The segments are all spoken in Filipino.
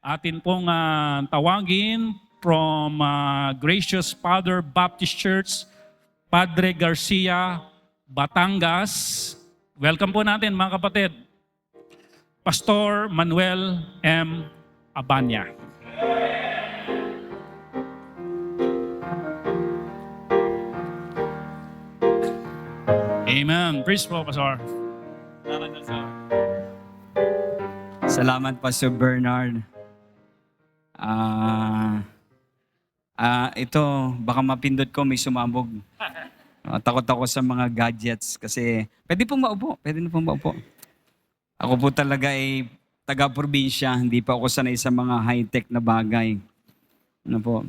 Atin pong tawagin from Gracious Father Baptist Church, Padre Garcia, Batangas. Welcome po natin mga kapatid, Pastor Manuel M. Abanya. Amen. Praise po, Pastor. Salamat, Pastor Bernard. Ito, baka mapindot ko, may sumabog. Takot ako sa mga gadgets kasi pwede pong maupo. Ako po talaga ay taga-probinsya, hindi pa ako sanay sa mga high-tech na bagay. Ano po?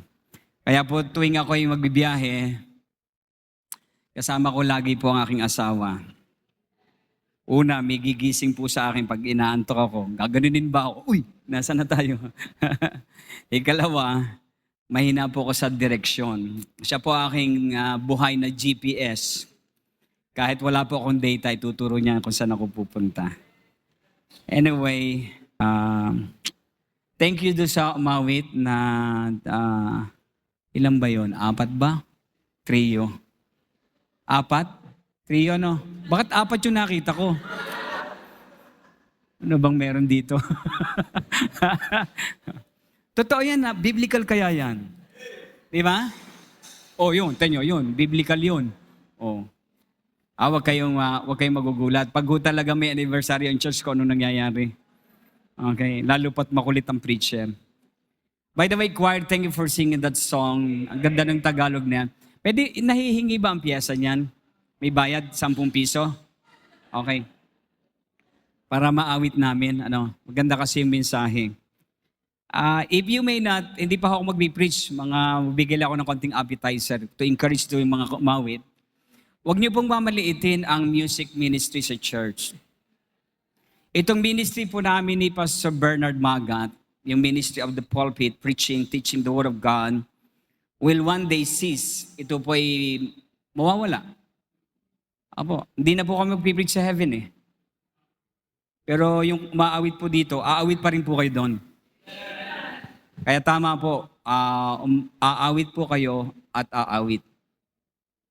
Kaya po tuwing ako ay magbibiyahe, kasama ko lagi po ang aking asawa. Una, may gigising po sa akin pag inaantok ako. Gaganunin ba ako? Uy, nasa na tayo? Ikalawa, mahina po ako sa direksyon. Siya po aking buhay na GPS. Kahit wala po akong data, ituturo niya kung saan ako pupunta. Anyway, thank you do sa umawit na ilan ba yun? 4 ba? Trio. 4? Trio, no? Bakit 4 yung nakita ko? Ano bang meron dito? Totoo yan, biblical kaya yan. Di ba? Yun, tenyo, yun. Biblical yun. Huwag kayong magugulat. Pag talaga may anniversary ang church ko, ano nangyayari? Okay, lalo pat makulit ang preacher. By the way, choir, thank you for singing that song. Ang ganda ng Tagalog na yan. Pwede, nahihingi ba ang piyesa niyan? May bayad, 10 piso? Okay. Para maawit namin, maganda kasi yung mensahe. If you may not, hindi pa ako mag-preach, bigay ako ng konting appetizer to encourage to yung mga umawit. Huwag niyo pong mamaliitin ang music ministry sa church. Itong ministry po namin ni Pastor Bernard Magat, yung ministry of the pulpit, preaching, teaching the Word of God, will one day cease. Ito po ay mawawala. Hindi na po kami mag-preach sa heaven eh. Pero yung maawit po dito, aawit pa rin po kayo doon. Kaya tama po, aawit po kayo at aawit.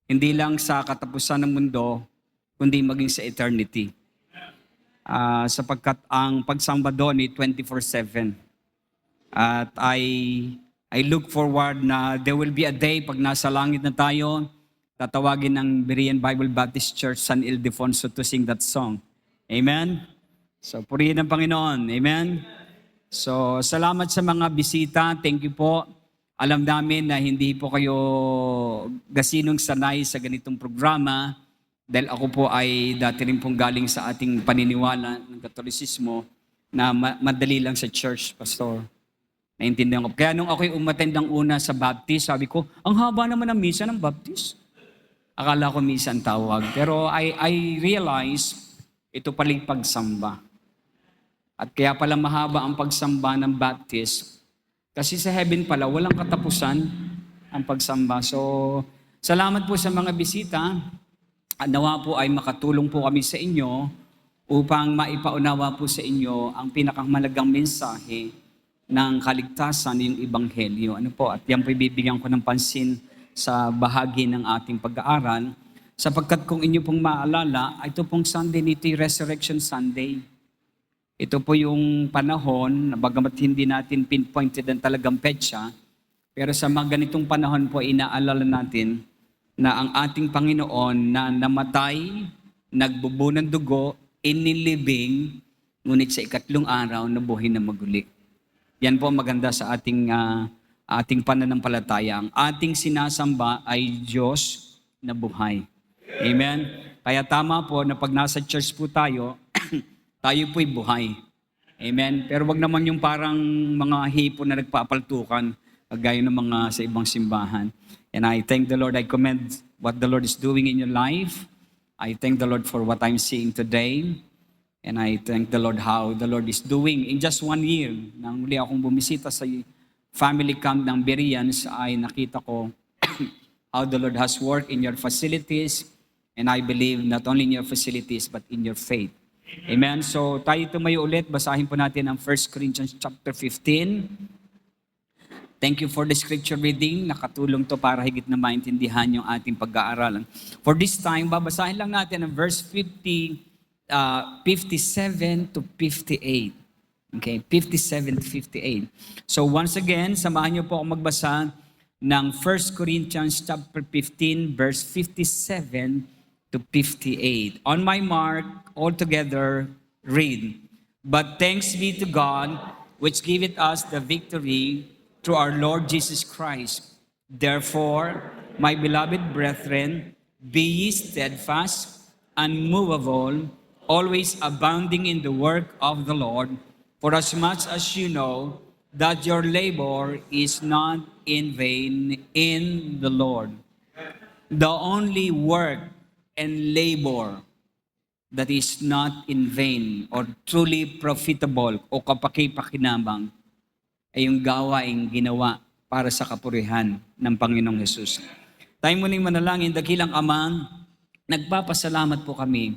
Hindi lang sa katapusan ng mundo, kundi maging sa eternity. Sapagkat ang pagsamba doon ay 24/7. At I look forward na there will be a day pag nasa langit na tayo, tatawagin ng Berean Bible Baptist Church San Ildefonso to sing that song. Amen? So, purihin ang Panginoon. Amen? So, salamat sa mga bisita. Thank you po. Alam namin na hindi po kayo gasinong sanay sa ganitong programa dahil ako po ay dati rin pong galing sa ating paniniwala ng Katolisismo na madali lang sa church, Pastor. Naintindihan ko. Kaya nung ako'y umattend ng una sa Baptist, sabi ko, ang haba naman ng misa ng Baptist. Akala ko misa ang tawag. Pero I realize, ito paling pagsamba. At kaya pala mahaba ang pagsamba ng Baptist. Kasi sa heaven pala, walang katapusan ang pagsamba. So, salamat po sa mga bisita. At nawa po ay makatulong po kami sa inyo upang maipaunawa po sa inyo ang pinakamalagang mensahe ng kaligtasan, yung Ebanghelyo. At yan po ibibigyan ko ng pansin sa bahagi ng ating pag-aaral, sapagkat kung inyo pong maalala, ito pong Sunday nito, Resurrection Sunday. Ito po yung panahon, na bagamat hindi natin pinpointed ang talagang petsa, pero sa mga ganitong panahon po, inaalala natin na ang ating Panginoon na namatay, nagbubo ng dugo, inilibing, ngunit sa 3 araw, nabuhay na maguli. Yan po maganda sa ating pananampalataya. Ang ating sinasamba ay Diyos na buhay. Amen? Kaya tama po na pag nasa church po tayo, tayo po'y buhay. Amen? Pero wag naman yung parang mga hipo na nagpapaltukan, gaya ng mga sa ibang simbahan. And I thank the Lord. I commend what the Lord is doing in your life. I thank the Lord for what I'm seeing today. And I thank the Lord how the Lord is doing. In just 1 year, nang muli akong bumisita sa family camp ng Bereans, ay nakita ko how the Lord has worked in your facilities. And I believe not only in your facilities, but in your faith. Amen. So tayo tumayo ulit, basahin po natin ang 1 Corinthians chapter 15. Thank you for the scripture reading. Nakatulong to para higit na maintindihan yung ating pag-aaralan. For this time, babasahin lang natin ang verse 57 to 58. Okay, 57 to 58. So once again, samahan niyo po ako magbasa ng 1 Corinthians chapter 15, verse 57 to 58. On my mark, all together, read. But thanks be to God, which giveth us the victory through our Lord Jesus Christ. Therefore, my beloved brethren, be ye steadfast, unmovable, always abounding in the work of the Lord, for as much as you know that your labor is not in vain in the Lord. The only work and labor that is not in vain or truly profitable o kapaki-pakinabang ay yung gawaing ginawa para sa kapurihan ng Panginoong Hesus. Tayo muling manalangin, dakilang Ama, nagpapasalamat po kami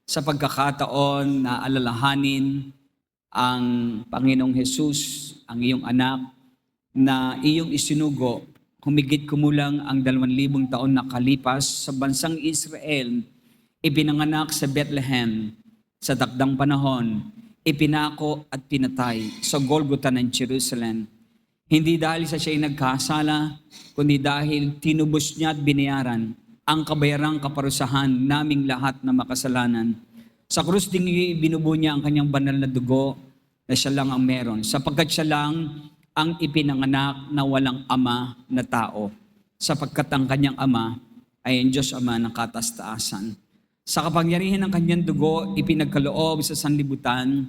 sa pagkakataon na alalahanin ang Panginoong Hesus, ang iyong anak, na iyong isinugo, humigit kumulang ang 2,000 taon na kalipas sa bansang Israel, ipinanganak sa Bethlehem sa takdang panahon, ipinako at pinatay sa Golgotha ng Jerusalem. Hindi dahil sa siya'y nagkasala, kundi dahil tinubos niya at binayaran ang kabayarang kaparusahan naming lahat na makasalanan. Sa krus ding binubo niya ang kanyang banal na dugo na siya lang ang meron, sapagkat siya lang ang ipinanganak na walang ama na tao, sapagkat ang kanyang ama ay ang Diyos Ama ng katas-taasan. Sa kapangyarihan ng kanyang dugo, ipinagkaloob sa sanlibutan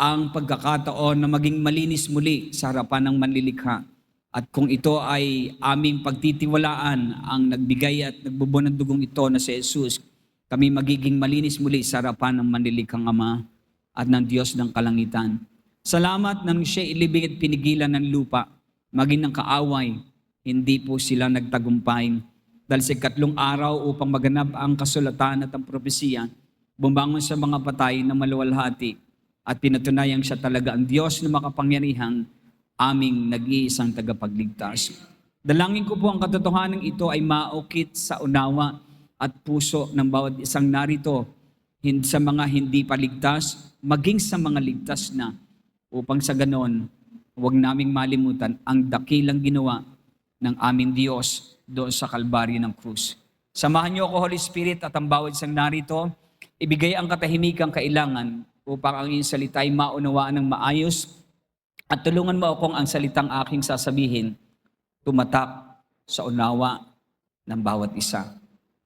ang pagkakataon na maging malinis muli sa harapan ng manlilikha. At kung ito ay aming pagtitiwalaan, ang nagbigay at nagbubuo ng dugong ito na si Jesus, kami magiging malinis muli sa harapan ng manlilikhang Ama at ng Diyos ng kalangitan. Salamat nang siya ilibing at pinigilan ng lupa, maging ng kaaway, hindi po sila nagtagumpay. Dahil sa 3 araw upang maganap ang kasulatan at ang propesiya, bumangon sa mga patay na maluwalhati at pinatunayang siya talaga ang Diyos na makapangyarihang aming nag-iisang tagapagligtas. Dalangin ko po ang katotohanan ito ay maukit sa unawa at puso ng bawat isang narito, sa mga hindi pa ligtas, maging sa mga ligtas na, upang sa ganon, huwag naming malimutan ang dakilang ginawa ng aming Diyos doon sa kalbaryo ng krus. Samahan niyo ako, Holy Spirit, at ang bawat isang narito, ibigay ang katahimikang kailangan upang ang iyong salita ay maunawaan ng maayos at tulungan mo akong ang salitang aking sasabihin tumatak sa unawa ng bawat isa.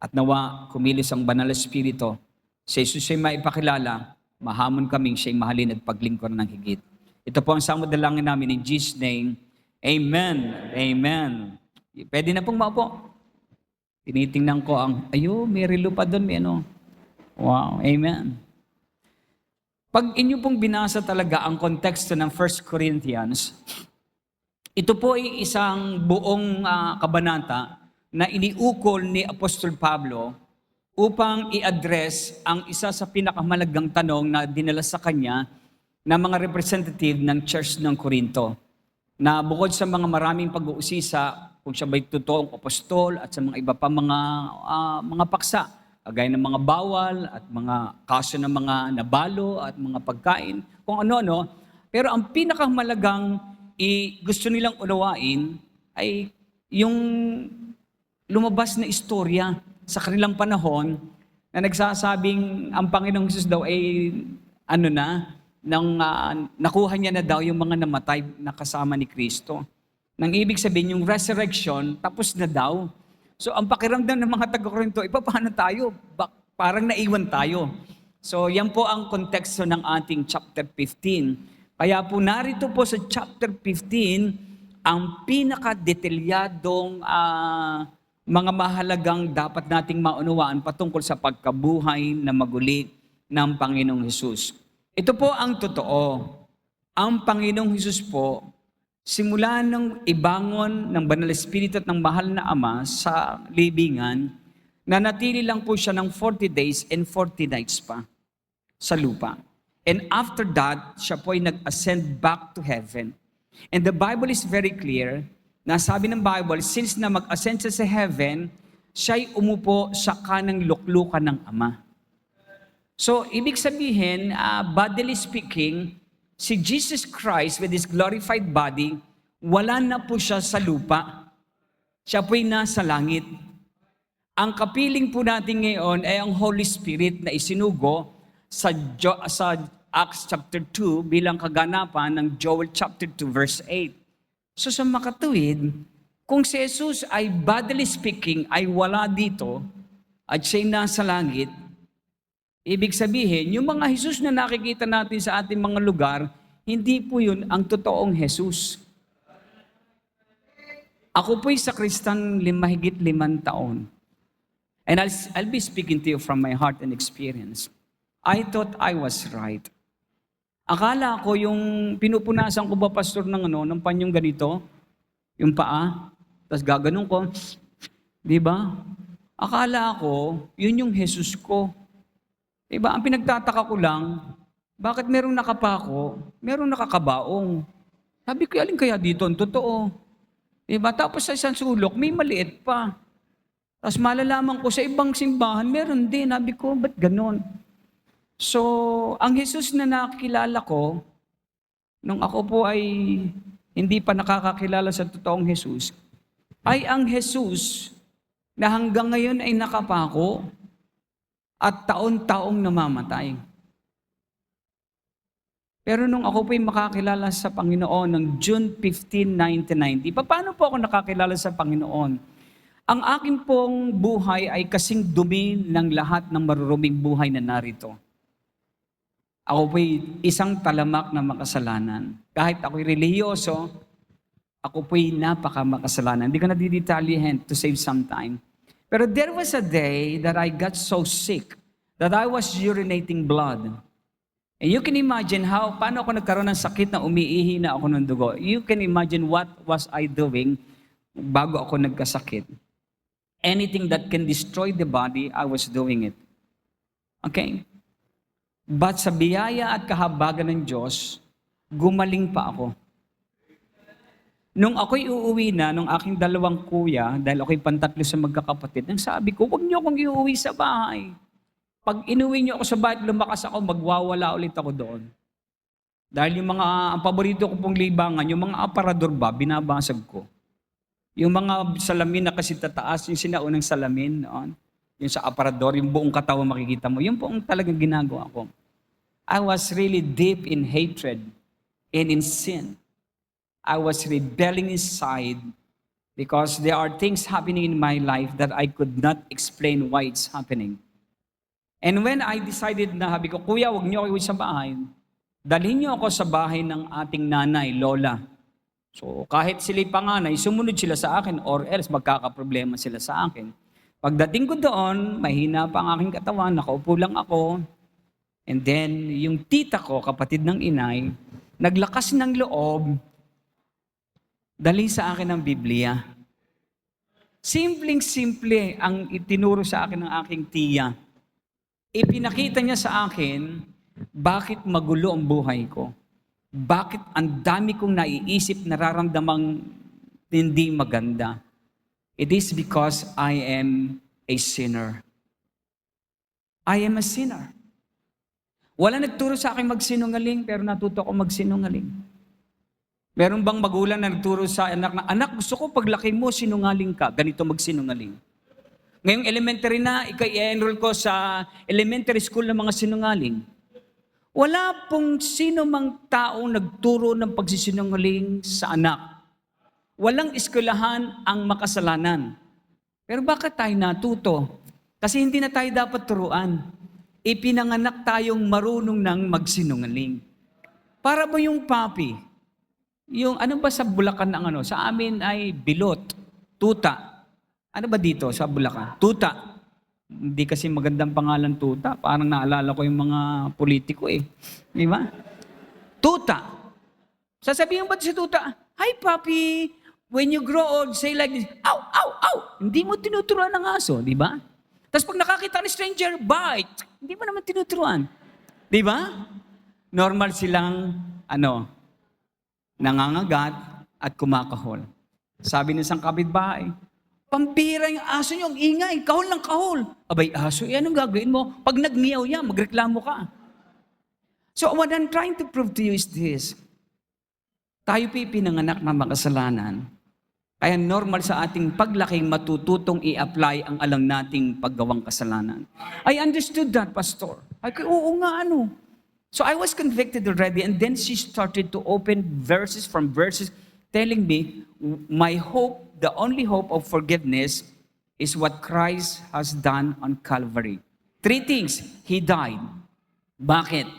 At nawa, kumilos ang banal na Espiritu, sa Jesus ay maipakilala, mahamon kaming siya'y mahalin at paglingkod ng higit. Ito po ang samod dalangin namin in Jesus' name. Amen. Amen. Pwede na pong maupo. Tinitingnan ko ang, may relo pa doon, may ano. Wow, amen. Pag inyo pong binasa talaga ang konteksto ng 1 Corinthians, ito po ay isang buong kabanata na iniukol ni Apostol Pablo upang i-address ang isa sa pinakamalagang tanong na dinala sa kanya ng mga representative ng Church ng Corinto. Na bukod sa mga maraming pag-uusisa, kung siya ba'y totoong apostol at sa mga iba pa mga paksa, kagaya ng mga bawal at mga kaso ng mga nabalo at mga pagkain, kung ano-ano. Pero ang pinakamalagang gusto nilang unawain ay yung lumabas na istorya sa kanilang panahon na nagsasabing ang Panginoong Jesus daw ay nakuha niya na daw yung mga namatay na kasama ni Kristo. Nang ibig sabihin, yung resurrection, tapos na daw. So, ang pakiramdam ng mga taga-Korinto, paano tayo? Parang naiwan tayo. So, yan po ang konteksto ng ating chapter 15. Kaya po narito po sa chapter 15, ang pinaka-detalyadong mga mahalagang dapat nating maunawaan patungkol sa pagkabuhay na maguli ng Panginoong Hesus. Ito po ang totoo. Ang Panginoong Hesus po, simula nung ibangon ng Banal Espiritu at ng Mahal na Ama sa libingan, nanatili lang po siya ng 40 days and 40 nights pa. sa lupa. And after that, siya po ay nag-ascend back to heaven. And the Bible is very clear na sabi ng Bible, since na mag-ascend siya sa heaven, siya'y umupo sa kanang luklukan ng Ama. So, ibig sabihin, bodily speaking, si Jesus Christ with His glorified body, wala na po siya sa lupa. Siya po'y nasa langit. Ang kapiling po natin ngayon ay ang Holy Spirit na isinugo sa Acts chapter 2 bilang kaganapan ng Joel chapter 2 verse 8. So sa makatuwid, kung si Jesus ay bodily speaking ay wala dito at siya'y nasa langit, ibig sabihin, yung mga Jesus na nakikita natin sa ating mga lugar, hindi po yun ang totoong Jesus. Ako po'y sakristang mahigit 5 taon. And I'll be speaking to you from my heart and experience. I thought I was right. Akala ko yung pinupunasan ko ba, pastor, ng panyong ganito, yung paa, tapos gaganon ko, di ba? Akala ko, yun yung Jesus ko. Di ba? Ang pinagtataka ko lang, bakit merong nakapako, merong nakakabaong? Sabi ko, alin kaya dito? Ang totoo. Di ba? Tapos sa isang sulok, may maliit pa. Tapos malalaman ko sa ibang simbahan, meron din. Sabi ko, ba't ganon? So, ang Jesus na nakilala ko, nung ako po ay hindi pa nakakakilala sa totoong Jesus, ay ang Jesus na hanggang ngayon ay nakapako at taon-taong namamatay. Pero nung ako po ay makakilala sa Panginoon ng June 15, 1990, paano po ako nakakilala sa Panginoon? Ang akin pong buhay ay kasing dumi ng lahat ng maruruming buhay na narito. Ako po'y isang talamak na makasalanan. Kahit ako'y relihiyoso, ako po'y napaka-makasalanan. Hindi ko na didetalyihin to save some time. Pero there was a day that I got so sick that I was urinating blood. And you can imagine paano ako nagkaroon ng sakit na umiihi na ako ng dugo. You can imagine what was I doing bago ako nagkasakit. Anything that can destroy the body, I was doing it. Okay? But sa biyaya at kahabagan ng Diyos, gumaling pa ako. Nung ako'y uuwi na, nung aking 2 kuya, dahil ako'y pantatlo sa magkakapatid, nang sabi ko, huwag niyo akong iuwi sa bahay. Pag inuwi niyo ako sa bahay at lumakas ako, magwawala ulit ako doon. Dahil ang paborito ko pong libangan, yung mga aparador ba, binabasag ko. Yung mga salamin na kasi tataas, yung sinaunang salamin noon, yung sa aparador, yung buong katawan makikita mo, yun po ang talagang ginagawa ko. I was really deep in hatred and in sin. I was rebelling inside because there are things happening in my life that I could not explain why it's happening. And when I decided na, sabi ko, Kuya, huwag niyo ako iuwi sa bahay. Dalhin niyo ako sa bahay ng ating nanay, lola. So kahit sila'y panganay, sumunod sila sa akin or else magkakaproblema sila sa akin. Pagdating ko doon, mahina pa ang aking katawan, nakaupo lang ako. And then, yung tita ko, kapatid ng inay, naglakas ng loob, dali sa akin ang Biblia. Simpleng-simple ang itinuro sa akin ng aking tiya. Ipinakita niya sa akin, bakit magulo ang buhay ko. Bakit ang dami kong naiisip, nararamdamang hindi maganda. It is because I am a sinner. I am a sinner. Wala nagturo sa akin magsinungaling, pero natuto ako magsinungaling. Meron bang magulang na nagturo sa anak na, anak, gusto ko paglaki mo, sinungaling ka. Ganito magsinungaling. Ngayong elementary na, i-enroll ko sa elementary school ng mga sinungaling. Wala pong sino mang taong nagturo ng pagsisinungaling sa anak. Walang eskwelahan ang makasalanan. Pero bakit tayo natuto? Kasi hindi na tayo dapat turuan. Ipinanganak tayong marunong ng magsinungaling. Para ba yung papi? Yung ano ba sa Bulacan ang ano? Sa amin ay bilot, tuta. Ano ba dito sa Bulacan? Tuta. Hindi kasi magandang pangalan tuta. Parang naalala ko yung mga politiko eh. Di ba? Tuta. Sasabihin ba si tuta, hi papi, when you grow old, say like this, ow, ow, ow. Hindi mo tinuturuan ng aso, di ba? Tapos pag nakakita ni stranger, bite. Hindi mo naman tinuturuan. Di ba? Normal silang, nangangagat at kumakahol. Sabi ng isang kapitbahay, pambira yung aso niyo, ang ingay, kahol ng kahol. Abay, aso, anong gagawin mo? Pag nagmiyaw yan, magreklamo ka. So what I'm trying to prove to you is this. Tayo pinanganak na makasalanan. Kaya normal sa ating paglaking matututong i-apply ang alam nating paggawang kasalanan. I understood that, Pastor. Oo nga, So I was convicted already, and then she started to open verses telling me, my hope, the only hope of forgiveness is what Christ has done on Calvary. 3 things. He died. Bakit?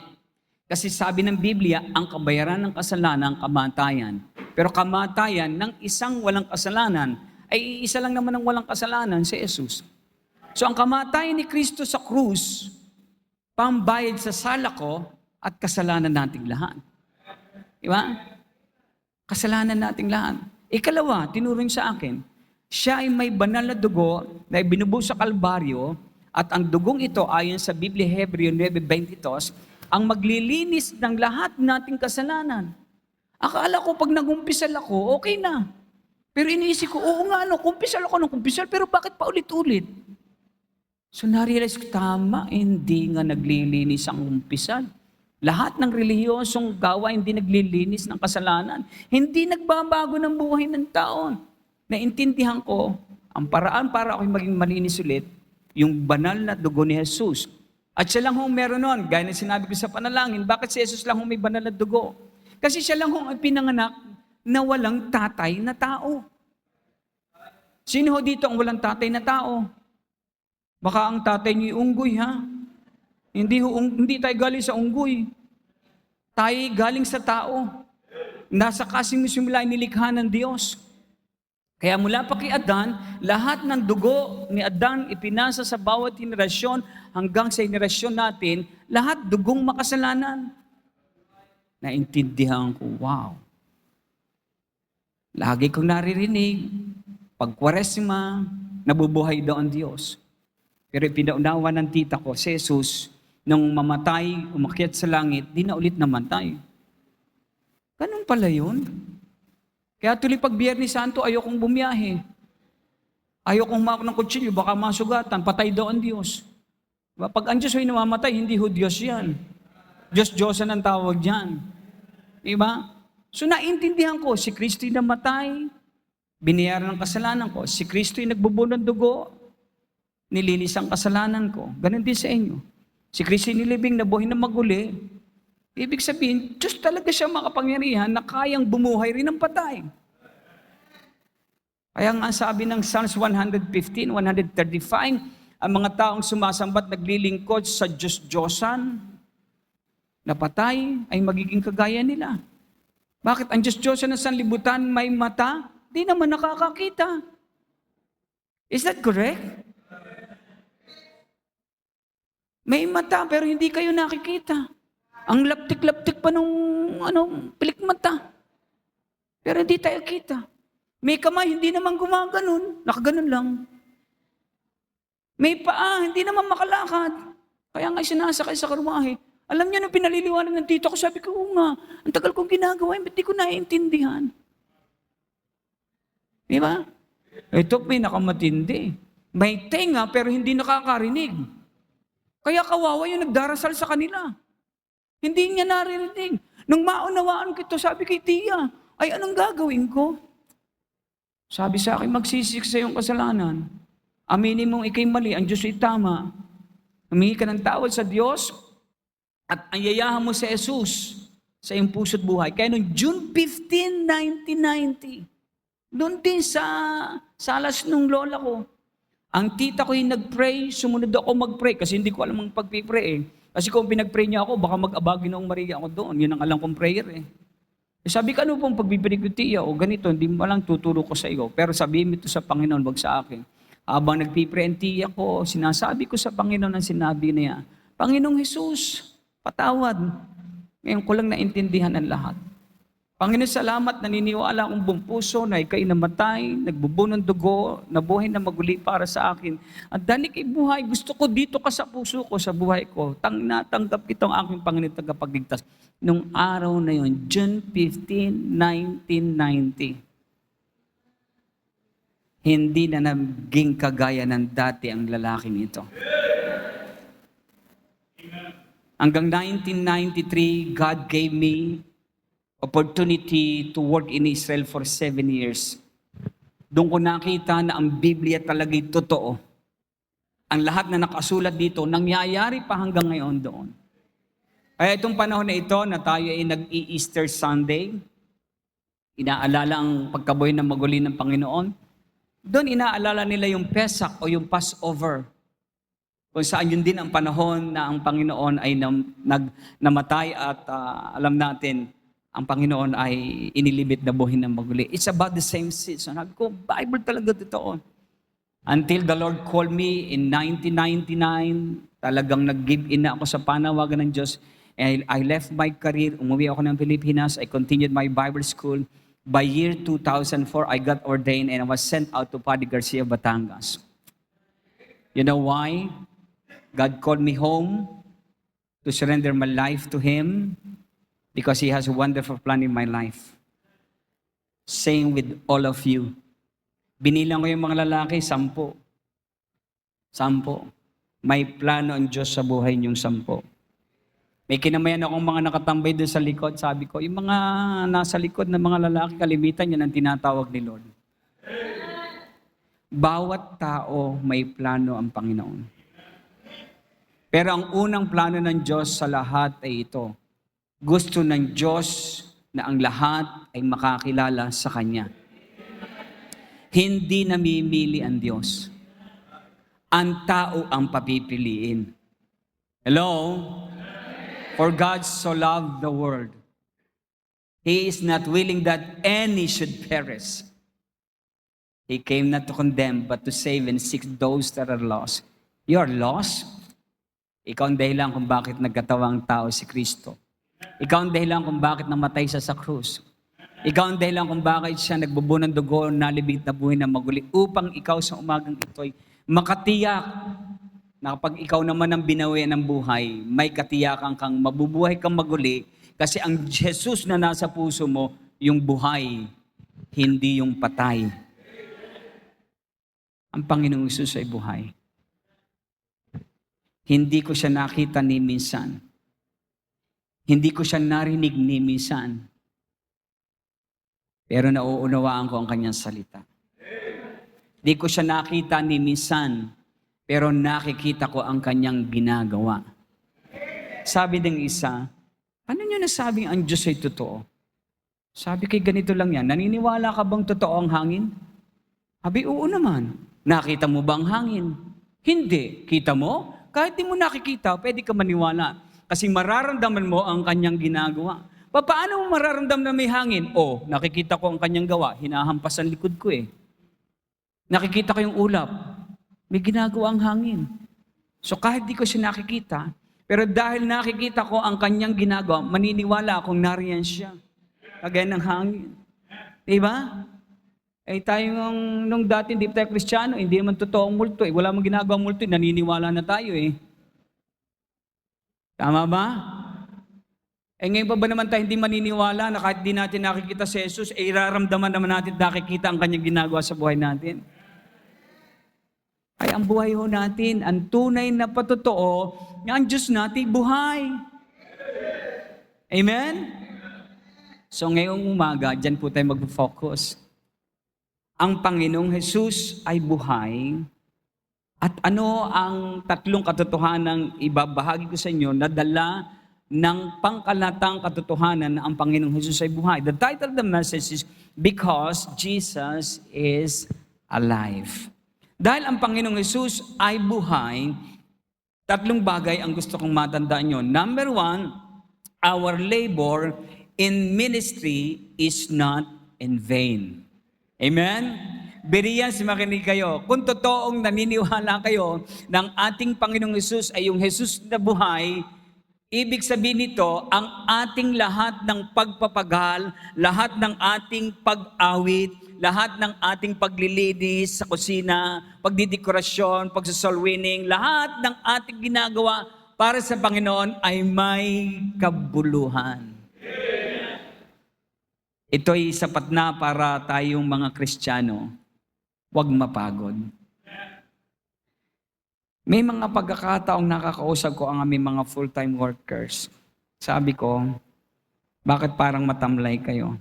Kasi sabi ng Biblia, ang kabayaran ng kasalanan, kamatayan. Pero kamatayan ng isang walang kasalanan, ay isa lang naman ang walang kasalanan, si Jesus. So ang kamatayan ni Kristo sa krus, pambayad sa sala ko at kasalanan nating lahat. Diba? Kasalanan nating lahat. Ikalawa, tinuring sa akin, siya ay may banal na dugo na ibinubuhos sa Kalbaryo, at ang dugong ito ayon sa Biblia Hebreo 9:22, ang maglilinis ng lahat nating kasalanan. Akala ko pag nagumpisal ako, okay na. Pero iniisip ko, oo nga, kumpisal ako ng kumpisal, pero bakit pa ulit-ulit? So narealize ko, tama, hindi nga naglilinis ang kumpisal. Lahat ng relihiyosong gawa hindi naglilinis ng kasalanan. Hindi nagbabago ng buhay ng tao. Naintindihan ko, ang paraan para ako'y maging malinis ulit, yung banal na dugo ni Jesus. At siya lang meron nun, gaya na sinabi ko sa panalangin, bakit si Jesus lang may banal na dugo? Kasi siya lang ang pinanganak na walang tatay na tao. Sino dito ang walang tatay na tao? Baka ang tatay niyo unggoy, ha? Hindi tayo galing sa unggoy. Tayo galing sa tao. Nasa kasimula nilikha ng Diyos. Kaya mula pa kay Adan, lahat ng dugo ni Adan ipinasa sa bawat henerasyon hanggang sa henerasyon natin, lahat dugong makasalanan. Naintindihan ko, wow. Lagi kong naririnig, pag Kwaresma, nabubuhay daw ang Diyos. Pero pinaunawa ng tita ko, si Jesus, nung mamatay, umakyat sa langit, di na ulit namatay. Ganun pala yun. Kaya tuloy pag Biyernes Santo, ayokong bumiyahe. Ayokong humawak ng kutsilyo, baka masugatan, patay daw ang Diyos. Pag ang Diyos ay namamatay, hindi ho Diyos yan. Diyos-Diyosan ang tawag dyan. Diba? So naintindihan ko, si Kristo'y namatay, binayaran ng kasalanan ko. Si Kristo'y nagbubuo ng dugo, nilinis ang kasalanan ko. Ganun din sa inyo. Si Kristo'y nilibing, nabuhay na maguli. Ibig sabihin, Diyos talaga siya makapangyarihan na kayang bumuhay rin ng patay. Kaya nga sabi ng Psalms 115, 135, ang mga taong sumasambat naglilingkod sa Diyos-Diyosan na patay ay magiging kagaya nila. Bakit? Ang Diyos-Diyosan ng sanlibutan may mata, di naman nakakakita. Is that correct? May mata pero hindi kayo nakikita. Ang laptik-laptik pa nung pilik mata. Pero hindi tayo kita. May kamay, hindi naman gumaganon. Nakaganon lang. May paa, hindi naman makalakad. Kaya nga sinasakay sa karwahe. Alam niyo, nung pinaliliwanag ng tito ko, sabi ko, oo nga, ang tagal kong ginagawa, ba't di ko naiintindihan? Di ba? Ito pinakamatindi. May tenga, pero hindi nakakarinig. Kaya kawawa yung nagdarasal sa kanila. Hindi niya naririnig. Nung maunawaan ko ito, sabi kay Tia, ay anong gagawin ko? Sabi sa akin, magsisik sa iyong kasalanan. Aminin mong ikay mali, ang Diyos ay tama. Humingi ka ng tawad sa Diyos at anyayahan mo si Jesus sa iyong puso't buhay. Kaya noong June 15, 1990, doon din sa salas nung lola ko, ang tita ko yung nag-pray, sumunod ako mag-pray kasi hindi ko alam ang pag-pray eh. Kasi kung pinag-pray niya ako, baka mag-abagin ng Maria ako doon. Yun ang alam kong prayer eh. Sabi ka, ano pong pagbibigay ko, Tia? O ganito, hindi mo lang tuturo ko sa iyo. Pero sabihin mo ito sa Panginoon, wag sa akin. Habang nagpipray ang tiya ko, sinasabi ko sa Panginoon ang sinabi niya, Panginoong Jesus, patawad. Ngayon ko lang naintindihan ang lahat. Panginoon, salamat, naniniwala akong buong puso na ika'y namatay, nagbubuo ng dugo, nabuhay na maguli para sa akin. At dahil ika'y buhay, gusto ko dito ka sa puso ko, sa buhay ko. Natanggap kitang aking Panginoon tagapagligtas. Nung araw na yon, June 15, 1990, hindi na naging kagaya ng dati ang lalaking ito. Hanggang 1993, God gave me opportunity to work in Israel for 7 years. Doon ko nakita na ang Biblia talaga'y totoo. Ang lahat na nakasulat dito, nangyayari pa hanggang ngayon doon. Kaya itong panahon na ito na tayo ay nag-i-Easter Sunday, inaalala ang pagkabuhay ng maguli ng Panginoon, doon inaalala nila yung Pesach o yung Passover. Kung saan yun din ang panahon na ang Panginoon ay namatay at alam natin, ang Panginoon ay inilibit na buhay ng maguli. It's about the same season. Sabi ko, Bible talaga totoo. Until the Lord called me in 1999, talagang nag-give in na ako sa panawagan ng Diyos. And I left my career, umuwi ako ng Pilipinas, I continued my Bible school. By year 2004, I got ordained and I was sent out to Padre Garcia, Batangas. You know why? God called me home to surrender my life to Him. Because He has a wonderful plan in my life. Same with all of you. Binilang ko yung mga lalaki, 10. 10. May plano ang Diyos sa buhay niyong 10. May kinamayan akong mga nakatambay doon sa likod. Sabi ko, yung mga nasa likod ng mga lalaki, kalimitan yan ang tinatawag ni Lord. Bawat tao may plano ang Panginoon. Pero ang unang plano ng Diyos sa lahat ay ito. Gusto ng Diyos na ang lahat ay makakilala sa Kanya. Hindi namimili ang Diyos. Ang tao ang papipiliin. Hello? For God so loved the world. He is not willing that any should perish. He came not to condemn, but to save and seek those that are lost. You are lost? Ikaw ang dahilan kung bakit nagkatawang tao si Kristo. Ikaw ang dahilan kung bakit namatay siya sa krus. Ikaw ang dahilan kung bakit siya nagbubuo ng dugo, nalibig na buhay na maguli, upang ikaw sa umagang ito'y makatiyak na kapag ikaw naman ang binawian ng buhay, may katiyakan kang mabubuhay kang maguli, kasi ang Jesus na nasa puso mo, yung buhay, hindi yung patay. Ang Panginoong Hesus ay buhay. Hindi ko siya nakita ni minsan. Hindi ko siya narinig ni minsan. Pero nauunawaan ko ang kanyang salita. Hindi ko siya nakita ni minsan, pero nakikita ko ang kanyang ginagawa. Sabi ng isa, ano nyo nasabing ang Diyos ay totoo? Sabi kay ganito lang yan, naniniwala ka bang totoo ang hangin? Sabi, oo naman. Nakita mo ba ang hangin? Hindi. Kita mo? Kahit di mo nakikita, pwede ka maniwala. Kasi mararamdaman mo ang kanyang ginagawa. Paano mo mararamdaman na may hangin? Nakikita ko ang kanyang gawa. Hinahampas ang likod ko eh. Nakikita ko yung ulap. May ginagawa ang hangin. So kahit di ko siya nakikita, pero dahil nakikita ko ang kanyang ginagawa, maniniwala akong nariyan siya. Kagaya ng hangin. Diba? Nung dati hindi tayo Kristiyano, hindi naman totoo ang multo. Wala mong ginagawa ang multo, naniniwala na tayo eh. Tama ba? Ngayon pa ba naman tayo hindi maniniwala na kahit di natin nakikita si Jesus, iraramdaman naman natin nakikita ang kanyang ginagawa sa buhay natin? Ay, ang buhay ho natin, ang tunay na patotoo, ang Diyos natin buhay. Amen? So ngayong umaga, dyan po tayo mag-focus. Ang Panginoong Hesus ay buhay. At ano ang tatlong katotohanang ibabahagi ko sa inyo na dala ng pangkalatang katotohanan na ang Panginoong Hesus ay buhay? The title of the message is, Because Jesus is Alive. Dahil ang Panginoong Hesus ay buhay, tatlong bagay ang gusto kong matandaan nyo. Number 1, our labor in ministry is not in vain. Amen? Beriyan si makinig kayo. Kung totoong naniniwala kayo ng ating Panginoong Hesus ay yung Hesus na buhay, Ibig sabihin nito, ang ating lahat ng pagpapagal, lahat ng ating pag-awit, lahat ng ating paglilinis sa kusina, pagdidekorasyon, pagsosoul winning, lahat ng ating ginagawa para sa Panginoon ay may kabuluhan. Ito'y sapat na para tayong mga Kristiyano, huwag mapagod. May mga pagkakataong nakakausap ko ang aming mga full-time workers. Sabi ko, bakit parang matamlay kayo?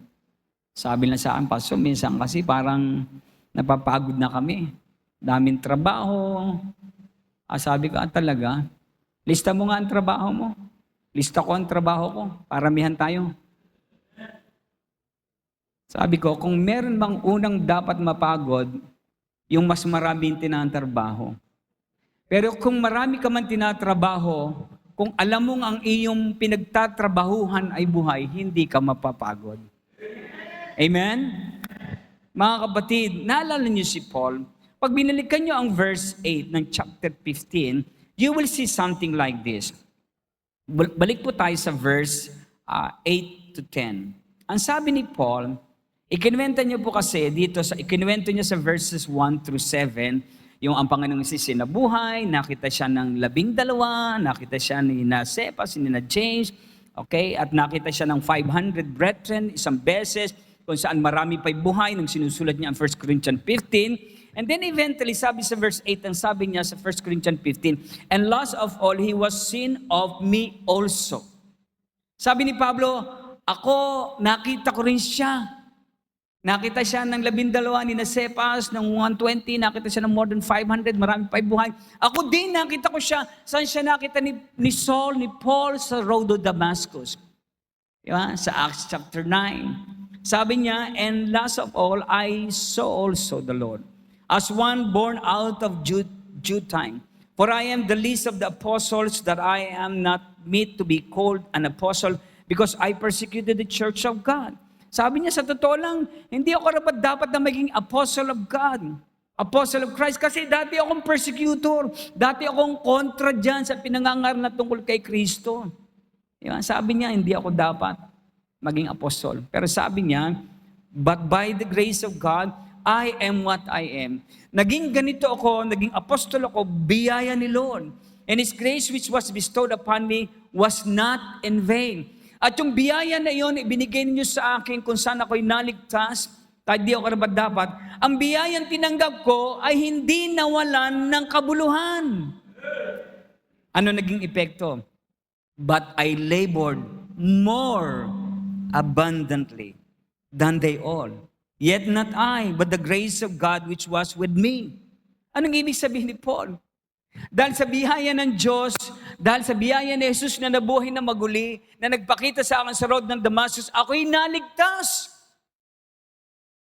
Sabi lang sa akin, Pastor, minsan kasi parang napapagod na kami. Daming trabaho. Sabi ko, talaga? Lista mo nga ang trabaho mo. Lista ko ang trabaho ko. Paramihan tayo. Sabi ko, kung meron bang unang dapat mapagod, yung mas maraming tinatrabaho. Pero kung marami ka man tinatrabaho, kung alam mong ang iyong pinagtatrabahuhan ay buhay, hindi ka mapapagod. Amen? Mga kapatid, naalala niyo si Paul? Pag binalikan niyo ang verse 8 ng chapter 15, you will see something like this. Balik po tayo sa verse 8 to 10. Ang sabi ni Paul, ikinuwento niyo po kasi dito, ikinuwento niya sa verses 1 through 7, yung ang Panginoong Isus nabuhay, nakita siya ng 12, nakita siya ni Cephas, ni James, okay? At nakita siya ng 500 brethren isang beses, kung saan marami pa'y buhay nung sinusulat niya ang 1 Corinthians 15. And then eventually, sabi sa verse 8, ang sabi niya sa 1 Corinthians 15, and last of all, he was seen of me also. Sabi ni Pablo, ako, nakita ko rin siya. Nakita siya ng 12 ni Cephas, ng 120, nakita siya ng more than 500, marami pa'y buhay. Ako din, nakita ko siya. Saan siya nakita ni Saul, ni Paul sa road to Damascus? Diba? Sa Acts chapter 9. Sabi niya, and last of all, I saw also the Lord, as one born out of due time. For I am the least of the apostles, that I am not meet to be called an apostle, because I persecuted the church of God. Sabi niya, sa totoo lang, hindi ako dapat na maging apostle of God, apostle of Christ, kasi dati akong persecutor, dati akong kontra dyan sa pinangangaral na tungkol kay Kristo. Diba? Sabi niya, hindi ako dapat maging apostol. Pero sabi niya, but by the grace of God, I am what I am. Naging ganito ako, naging apostol ako, biyaya ni Lord. And His grace which was bestowed upon me was not in vain. At yung biyaya na iyon, ibinigay niyo sa akin kung saan ako'y naligtas, kahit di ako dapat. Ang biyayang tinanggap ko ay hindi nawalan ng kabuluhan. Ano naging epekto? But I labored more abundantly than they all. Yet not I, but the grace of God which was with me. Anong ibig sabihin ni Paul? Dahil sa biyaya ng Diyos, dahil sa biyaya ni Jesus na nabuhay na maguli, na nagpakita sa akin sa road ng Damascus, ako'y naligtas.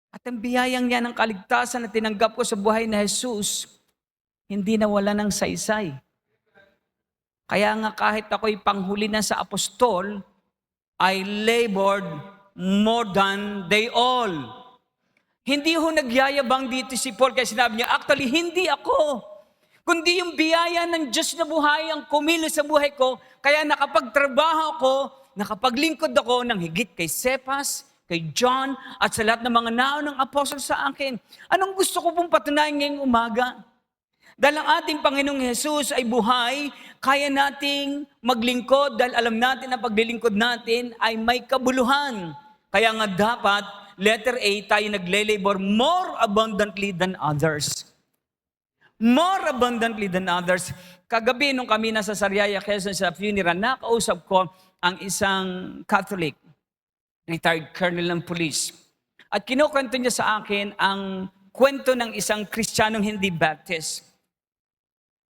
At ang biyayang yan ng kaligtasan na tinanggap ko sa buhay ni Jesus, hindi nawala ng saysay. Kaya nga kahit ako'y panghuli na sa apostol, I labored more than they all. Hindi ho nagyayabang dito si Paul kaya sinabi niya, actually, hindi ako. Kundi yung biyaya ng Diyos na buhay ang kumilos sa buhay ko, kaya nakapagtrabaho ako, nakapaglingkod ako ng higit kay Cephas, kay John, at sa lahat ng mga naunang apostol sa akin. Anong gusto ko pong patunayan ngayong umaga? Dahil ang ating Panginoong Jesus ay buhay, kaya nating maglingkod dahil alam natin na paglilingkod natin ay may kabuluhan. Kaya nga dapat, letter A, tayo nagle-labor more abundantly than others. More abundantly than others. Kagabi, nung kami nasa Sariaya, Quezon, sa funeral, nakausap ko ang isang Catholic, retired colonel ng police. At kinukwento niya sa akin ang kwento ng isang Kristiyanong hindi Baptist.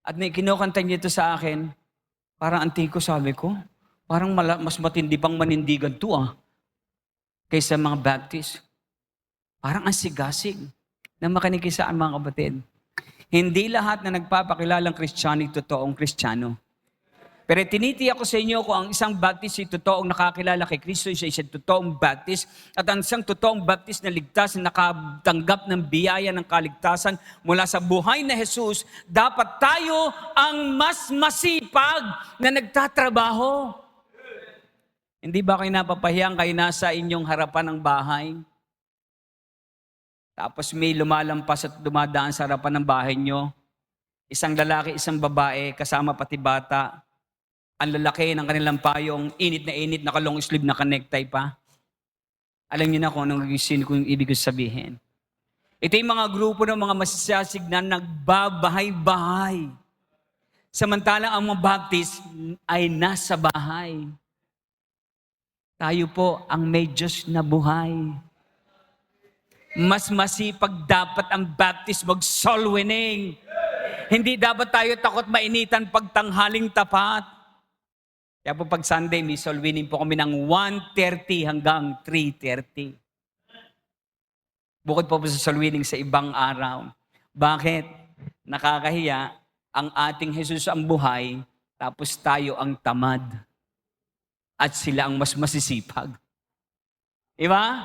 At kinukwento niya ito sa akin, parang antiko sabi ko, parang mas matindi pang manindigan to kaysa mga Baptist. Parang ang sigasig na makinikisaan mga kapatid. Hindi lahat na nagpapakilalang Kristiyano totoong Kristiyano. Pero tinitiyak ko sa inyo kung ang isang Baptist ay totoong nakakilala kay Kristo, siya isang totoong Baptist, at ang isang totoong Baptist na ligtas, na nakatanggap ng biyaya ng kaligtasan mula sa buhay na Jesus, dapat tayo ang mas masipag na nagtatrabaho. Hindi ba kayo napapahiyang kayo nasa inyong harapan ng bahay? Tapos may lumalampas at dumadaan sa harapan ng bahay nyo. Isang lalaki, isang babae, kasama pati bata. Ang lalaki ng kanilang payong, init, naka-long sleeve, naka-necktie pa. Alam niyo na kung anong kung ibig sabihin. Ito yung mga grupo ng mga masasasig na nagbabahay-bahay. Samantalang ang mga Baptist ay nasa bahay. Tayo po ang may Diyos na buhay. Mas masipag dapat ang Baptist mag-soul winning. Hindi dapat tayo takot mainitan pag tanghaling tapat. Kaya po pag Sunday, may soul winning po kami ng 1:30 hanggang 3:30. Bukod po sa soul winning sa ibang araw. Bakit? Nakakahiya, ang ating Jesus ang buhay, tapos tayo ang tamad. At sila ang mas masisipag. Diba?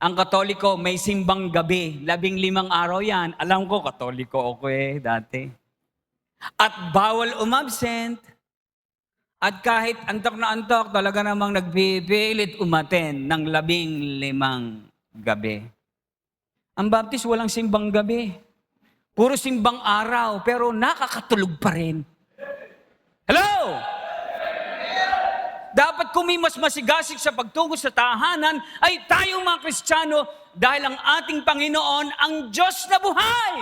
Ang Katoliko, may simbang gabi. 15 araw yan. Alam ko, Katoliko ako dati. At bawal umabsent. At kahit antok na antok, talaga namang nagpipilit umaten ng 15 gabi. Ang Baptist walang simbang gabi. Puro simbang araw, pero nakakatulog pa rin. Hello? Dapat kung may mas masigasig sa pagtungo sa tahanan, ay tayong mga Kristiyano dahil ang ating Panginoon ang Diyos na buhay.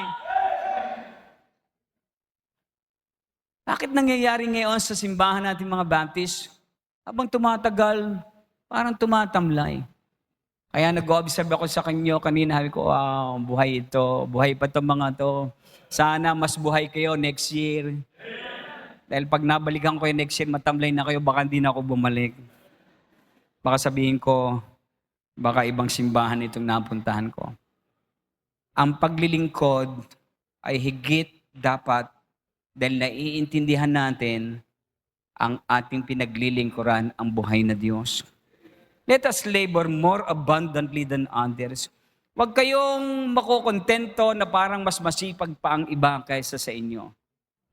Bakit nangyayari ngayon sa simbahan natin mga Baptist? Habang tumatagal, parang tumatamlay. Kaya nag-observe ako sa kanyo kanina, sabi ko, wow, buhay ito, buhay pa itong mga to. Sana mas buhay kayo next year. Dahil pag nabalikan ko yung next year, matamlay na kayo, baka hindi na ako bumalik. Baka sabihin ko, baka ibang simbahan itong napuntahan ko. Ang paglilingkod ay higit dapat dahil naiintindihan natin ang ating pinaglilingkuran, ang buhay na Diyos. Let us labor more abundantly than others. Huwag kayong makukontento na parang mas masipag pa ang iba kaysa sa inyo.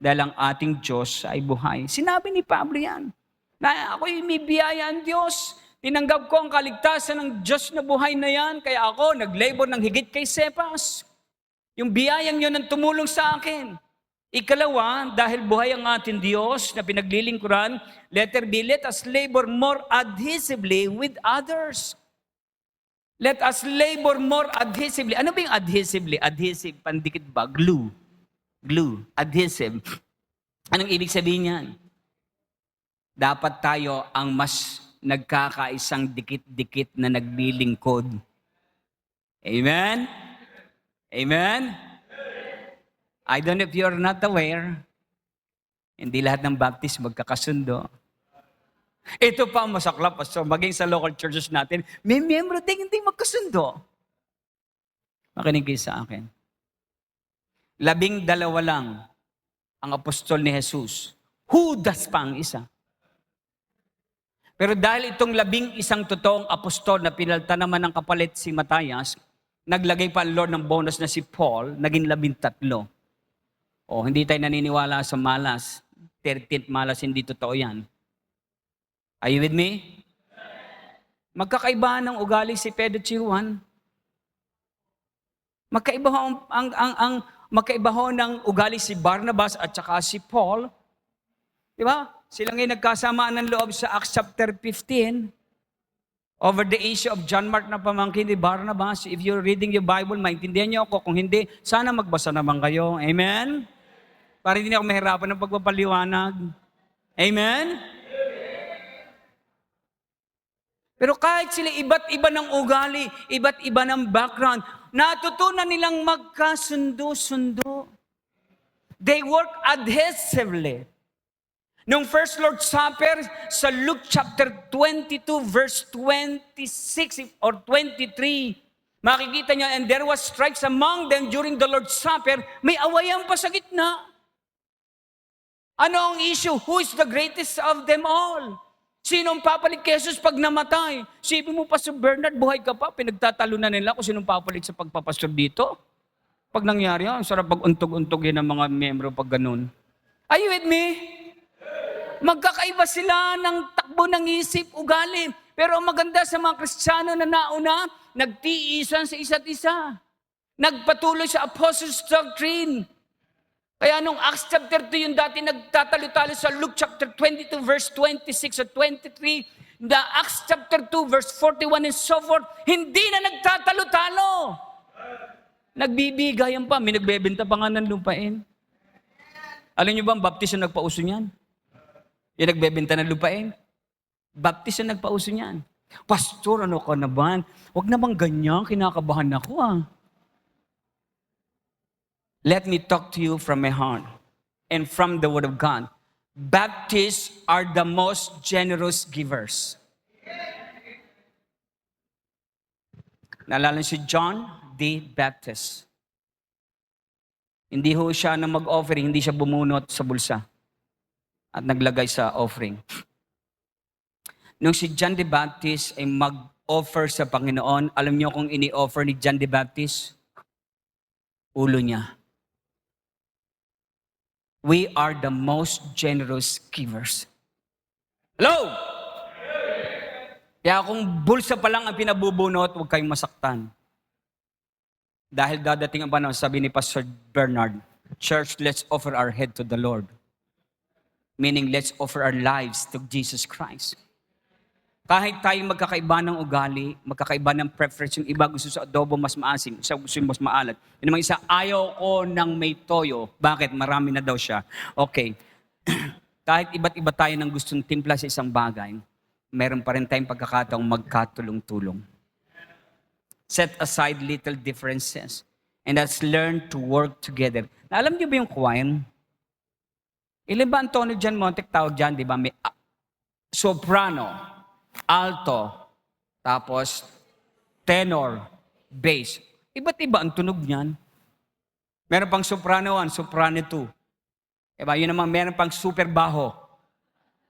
Dahil ang ating Diyos ay buhay. Sinabi ni Pablo yan, na ako'y may biyaya ang Diyos. Tinanggap ko ang kaligtasan ng Diyos na buhay na yan, kaya ako nag-labor ng higit kay Cephas. Yung biyayang yun ang tumulong sa akin. Ikalawa, dahil buhay ang ating Diyos na pinaglilingkuran, letter B, let us labor more adhesively with others. Let us labor more adhesively. Ano ba yung adhesively? Adhesive, pandikit ba? Glue. Glue, adhesive. Anong ibig sabihin yan? Dapat tayo ang mas nagkakaisang dikit-dikit na naglilingkod. Amen? Amen? I don't know if you're not aware, hindi lahat ng Baptist magkakasundo. Ito pa ang masaklap, so maging sa local churches natin, may miyembro din hindi magkasundo. Makinig kayo sa akin. 12 lang ang apostol ni Jesus. Judas pa ang isa. Pero dahil itong 11 totoong apostol na pinalta naman ng kapalit si Matthias, naglagay pa ang Lord ng bonus na si Paul, naging 13. O, hindi tayo naniniwala sa malas. 13th malas, hindi totoo yan. Are you with me? Magkakaiba ng ugali si Pedro at Juan. Magkaiba ho ng ugali si Barnabas at saka si Paul. Di ba? Sila ngayon nagkasamaan ng loob sa Acts chapter 15. Over the issue of John Mark na pamangkin ni Barnabas. If you're reading your Bible, maintindihan niyo ako. Kung hindi, sana magbasa naman kayo. Amen? Para hindi ako mahirapan ng pagpapaliwanag. Amen? Pero kahit sila iba't iba ng ugali, iba't iba ng background, natutunan nilang magkasundo-sundo. They work adhesively. Nung First Lord's Supper, sa Luke chapter 22, verse 26 or 23, makikita niyo, and there was strikes among them during the Lord's Supper, may awayan pa sa gitna. Ano ang issue? Who is the greatest of them all? Sinong papalit kay Jesus pag namatay? Sipin mo, Pastor Bernard, buhay ka pa, pinagtatalo na nila kung sinong papalit sa pagpapastor dito. Pag nangyari yan, sarap pag-untog-untogin ng mga membro pag ganun. Are you with me? Magkakaiba sila ng takbo ng isip, ugali. Pero ang maganda sa mga Kristiyano na nauna, nagtiisan sa isa't isa. Nagpatuloy sa Apostles' Doctrine. Kaya nung Acts chapter 2, yung dati nagtatalo-talo sa Luke chapter 22, verse 26 at 23, the Acts chapter 2, verse 41 and so forth, hindi na nagtatalo-talo. Nagbibigayan pa, may nagbebenta pa nga ng lupain. Alam niyo ba ang baptist na nagpauso niyan? Yung nagbebenta ng lupain? Baptist na nagpauso niyan. Pastor, ano ka naman? Huwag naman ganyan, kinakabahan ako Let me talk to you from my heart and from the Word of God. Baptists are the most generous givers. Naalala si John the Baptist. Hindi ho siya na mag-offering, hindi siya bumunot sa bulsa at naglagay sa offering. Nung si John the Baptist ay mag-offer sa Panginoon, alam niyo kung ini-offer ni John the Baptist? Ulo niya. We are the most generous givers. Hello? Kaya kung bulsa pa lang ang pinabubunot, huwag kayong masaktan. Dahil dadating ang panahon, sabi ni Pastor Bernard, Church, let's offer our head to the Lord. Meaning, let's offer our lives to Jesus Christ. Kahit tayo magkakaiba ng ugali, magkakaiba ng preference, yung iba gusto sa adobo mas maasim, isa gusto mas maalat. Yung naman isa, ayaw ko ng may toyo. Bakit? Marami na daw siya. Okay. Kahit iba't iba tayo ng gustong timpla sa isang bagay, meron pa rin tayong pagkakataong magkatulong-tulong. Set aside little differences and let's learn to work together. Na, alam niyo ba yung choir? Ilan ba ang tono dyan, Montek, tawag dyan, di ba? May soprano, alto, tapos tenor, bass. Iba't iba ang tunog niyan. Meron pang soprano 1, soprano 2. Diba? Yun naman, meron pang super baho.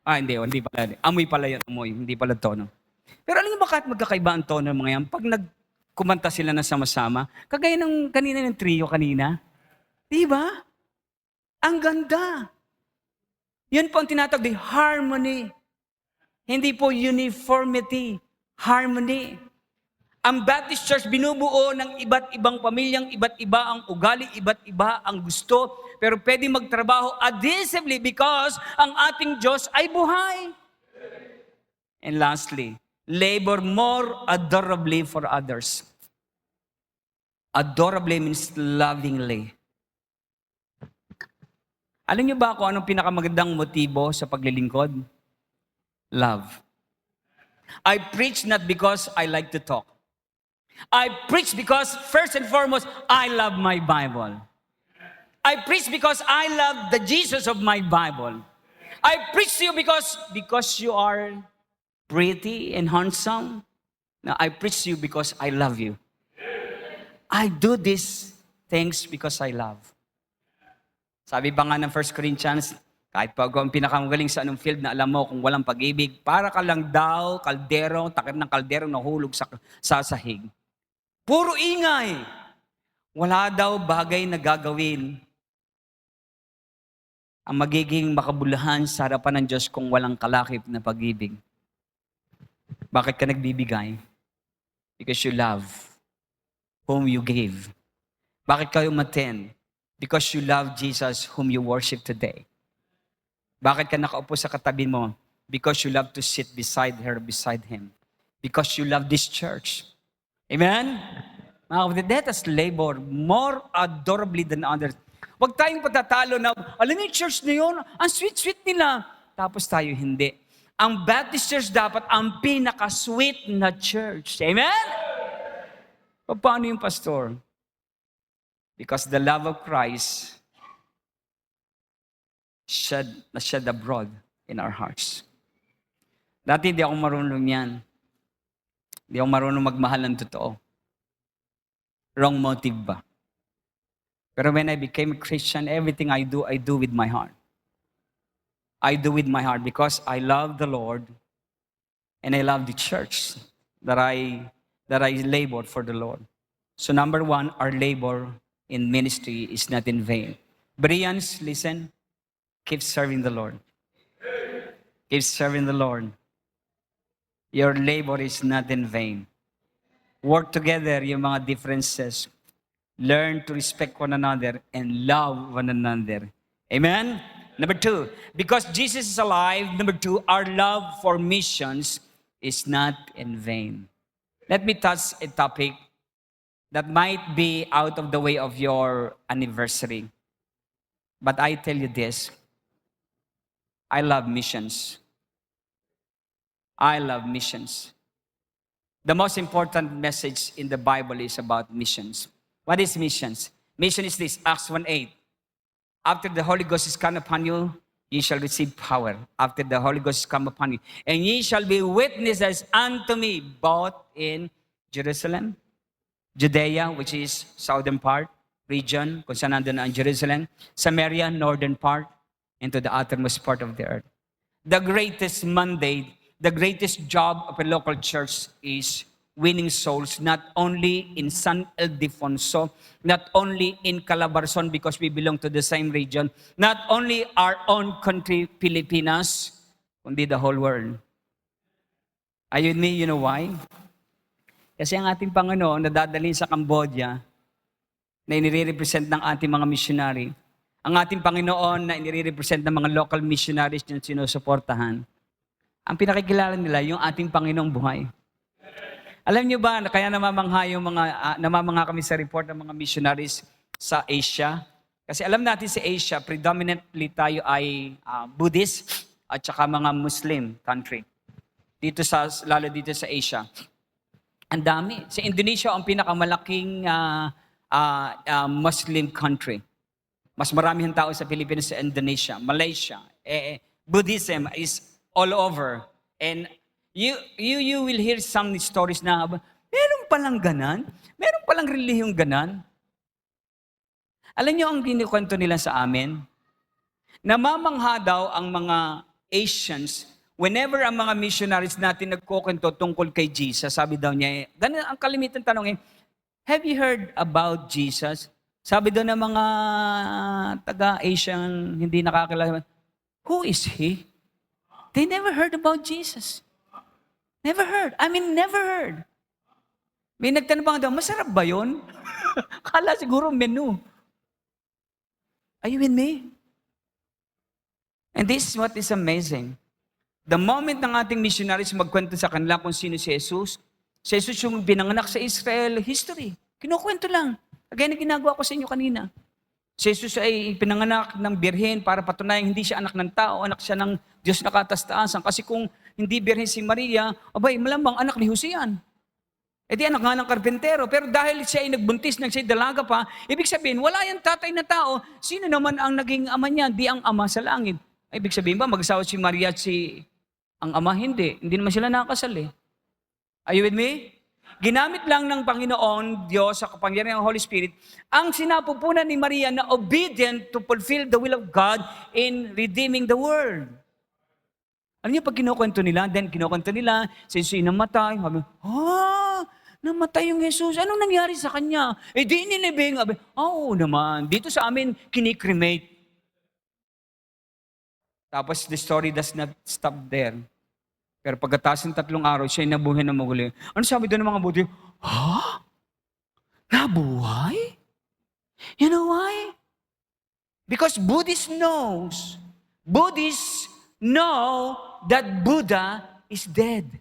Hindi pala. Amoy pala yun, amoy. Hindi pala tono. Pero alam niyo ba kahit magkakaiba ang tono ng mga yan? Pag nagkumanta sila na sama-sama, kagaya ng kanina ng trio kanina, diba? Ang ganda. Yun po ang tinatawag di harmony. Hindi po uniformity, harmony. Ang Baptist Church binubuo ng iba't ibang pamilyang, iba't iba ang ugali, iba't iba ang gusto, pero pwede magtrabaho adhesively because ang ating Diyos ay buhay. And lastly, labor more adorably for others. Adorably means lovingly. Alam niyo ba kung anong pinakamagandang motibo sa paglilingkod? Love. I preach not because I like to talk. I preach because first and foremost, I love my Bible. I preach because I love the Jesus of my Bible. I preach to you because you are pretty and handsome. Now, I preach to you because I love you. I do these things because I love. Sabi pa nga ng 1 Corinthians, kahit pa ang pinakamagaling sa anong field na alam mo kung walang pag-ibig, para ka lang daw, kaldero, takip ng kaldero nahulog sa sahig. Puro ingay. Wala daw bagay na gagawin ang magiging makabuluhan sa harapan ng Diyos kung walang kalakip na pag-ibig. Bakit ka nagbibigay? Because you love whom you gave. Bakit kayo umattend? Because you love Jesus whom you worship today. Bakit ka nakaupo sa katabi mo? Because you love to sit beside her, beside him. Because you love this church. Amen? Let us labor more adorably than others. Huwag tayong patatalo na, alam niyo yung church na yun, ang sweet-sweet nila. Tapos tayo hindi. Ang Baptist Church dapat ang pinaka-sweet na church. Amen? Paano yung pastor? Because the love of Christ shed abroad in our hearts. Dati hindi ako marunong yan. Hindi ako marunong magmahal ng totoo. Wrong motive ba? Pero when I became a Christian, everything I do with my heart. I do with my heart because I love the Lord and I love the church that I labor for the Lord. So number one, our labor in ministry is not in vain. Bereans, listen, keep serving the Lord. Keep serving the Lord. Your labor is not in vain. Work together yung mga differences. Learn to respect one another and love one another. Amen? Number two, because Jesus is alive. Number two, our love for missions is not in vain. Let me touch a topic that might be out of the way of your anniversary. But I tell you this, I love missions. I love missions. The most important message in the Bible is about missions. What is missions? Mission is this, Acts 1:8. After the Holy Ghost is come upon you, ye shall receive power. After the Holy Ghost is come upon you. And ye shall be witnesses unto me, both in Jerusalem, Judea, which is southern part, region, kung saan nandun ang Jerusalem, Samaria, northern part, and to the uttermost part of the earth. The greatest mandate, the greatest job of a local church is winning souls, not only in San Ildefonso, not only in Calabarzon because we belong to the same region, not only our own country, Pilipinas, kundi the whole world. Ayun me, you know why? Kasi ang ating Panginoon nadadalhin sa Cambodia na inire-represent ng ating mga missionary, ang ating Panginoon na inire-represent ng mga local missionaries na sinusuportahan, ang pinakikilala nila yung ating Panginoong buhay. Alam niyo ba, kaya namamangha kami sa report ng mga missionaries sa Asia? Kasi alam natin sa Asia, predominantly tayo ay Buddhist at saka mga Muslim country. Lalo dito sa Asia. Ang dami. Sa Indonesia, ang pinakamalaking Muslim country. Mas maraming tao sa Pilipinas sa Indonesia, Malaysia. Buddhism is all over. And you will hear some stories na, meron palang ganan? Meron palang relihiyong ganan? Alam niyo ang kinikwento nila sa amin? Namamangha daw ang mga Asians, whenever ang mga missionaries natin nagkukwento tungkol kay Jesus, sabi daw niya, ganun ang kalimitan tanong have you heard about Jesus? Sabi daw ng mga taga-Asian hindi nakakilala, who is He? They never heard about Jesus. Never heard. Never heard. May nagtanong pa daw, masarap ba yun? Kala siguro menu. Are you with me? And this is what is amazing. The moment ng ating missionaries magkwento sa kanila kung sino si Jesus yung pinanganak sa Israel, history. Kinukwento lang. Kagaya na ginagawa ko sa inyo kanina. Si Jesus ay pinanganak ng birhen para patunayan hindi siya anak ng tao, anak siya ng Diyos na katastaasan. Kasi kung hindi birhen si Maria, malamang anak ni Jose yan. E di anak nga ng karpentero. Pero dahil siya ay nagbuntis, siya dalaga pa, ibig sabihin, wala yung tatay na tao. Sino naman ang naging ama niya? Di ang ama sa langit. Ibig sabihin ba, mag-asawa si Maria at ang ama? Hindi. Hindi naman sila nakasal eh. Are you with me? Ginamit lang ng Panginoon, Diyos, sa kapangyarihan ng Holy Spirit, ang sinapupunan ni Maria na obedient to fulfill the will of God in redeeming the world. Alam niyo, pag kinukwento nila, si Jesus namatay, namatay yung Jesus. Anong nangyari sa kanya? Di nilibing. Oo naman. Dito sa amin, kinikremate. Tapos the story does not stop there. Pero pagkatapos ng 3 araw, siya ay nabuhay na muli. Ano sabi doon ng mga Buddha? Nabuhay? You know why? Because Buddhists know that Buddha is dead.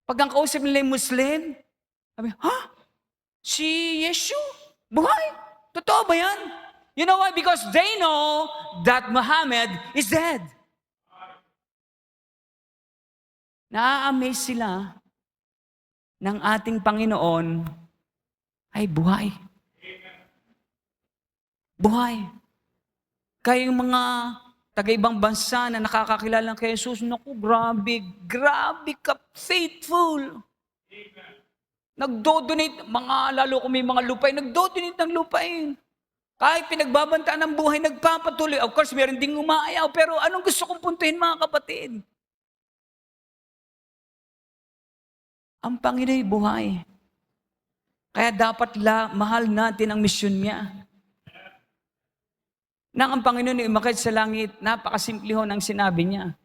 Pag ang kausap nila yung Muslim, sabi, si Yeshu, buhay? Totoo ba yan? You know why? Because they know that Muhammad is dead. Na-amaze sila ng ating Panginoon ay buhay. Buhay. Kaya yung mga taga-ibang bansa na nakakakilala kay Jesus, naku, grabe ka, faithful. Nagdo-donate, lalo kung may mga lupain, nagdo-donate ng lupain. Kahit pinagbabantaan ng buhay, nagpapatuloy. Of course, meron ding umaayaw. Pero anong gusto kong puntuhin, mga kapatid? Ang Panginoon ay buhay. Kaya dapat mahal natin ang misyon niya. Nang ang Panginoon ay umakyat sa langit, napakasimple ho ng sinabi niya.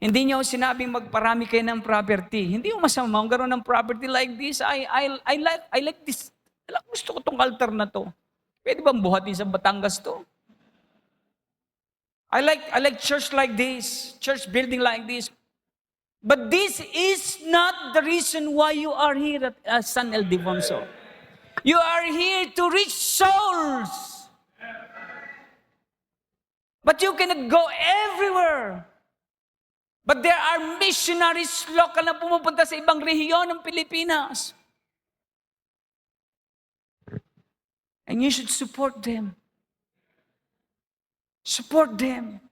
Hindi niya ho sinabing magparami kayo ng property. Hindi ho masama, magkaroon ng property like this. I like this. Gusto ko tong altar na to. Pwede bang buhatin sa Batangas to? I like church like this, church building like this. But this is not the reason why you are here at San Ildefonso. You are here to reach souls. But you cannot go everywhere. But there are missionaries local na pumupunta sa ibang rehiyon ng Pilipinas. And you should support them. Support them.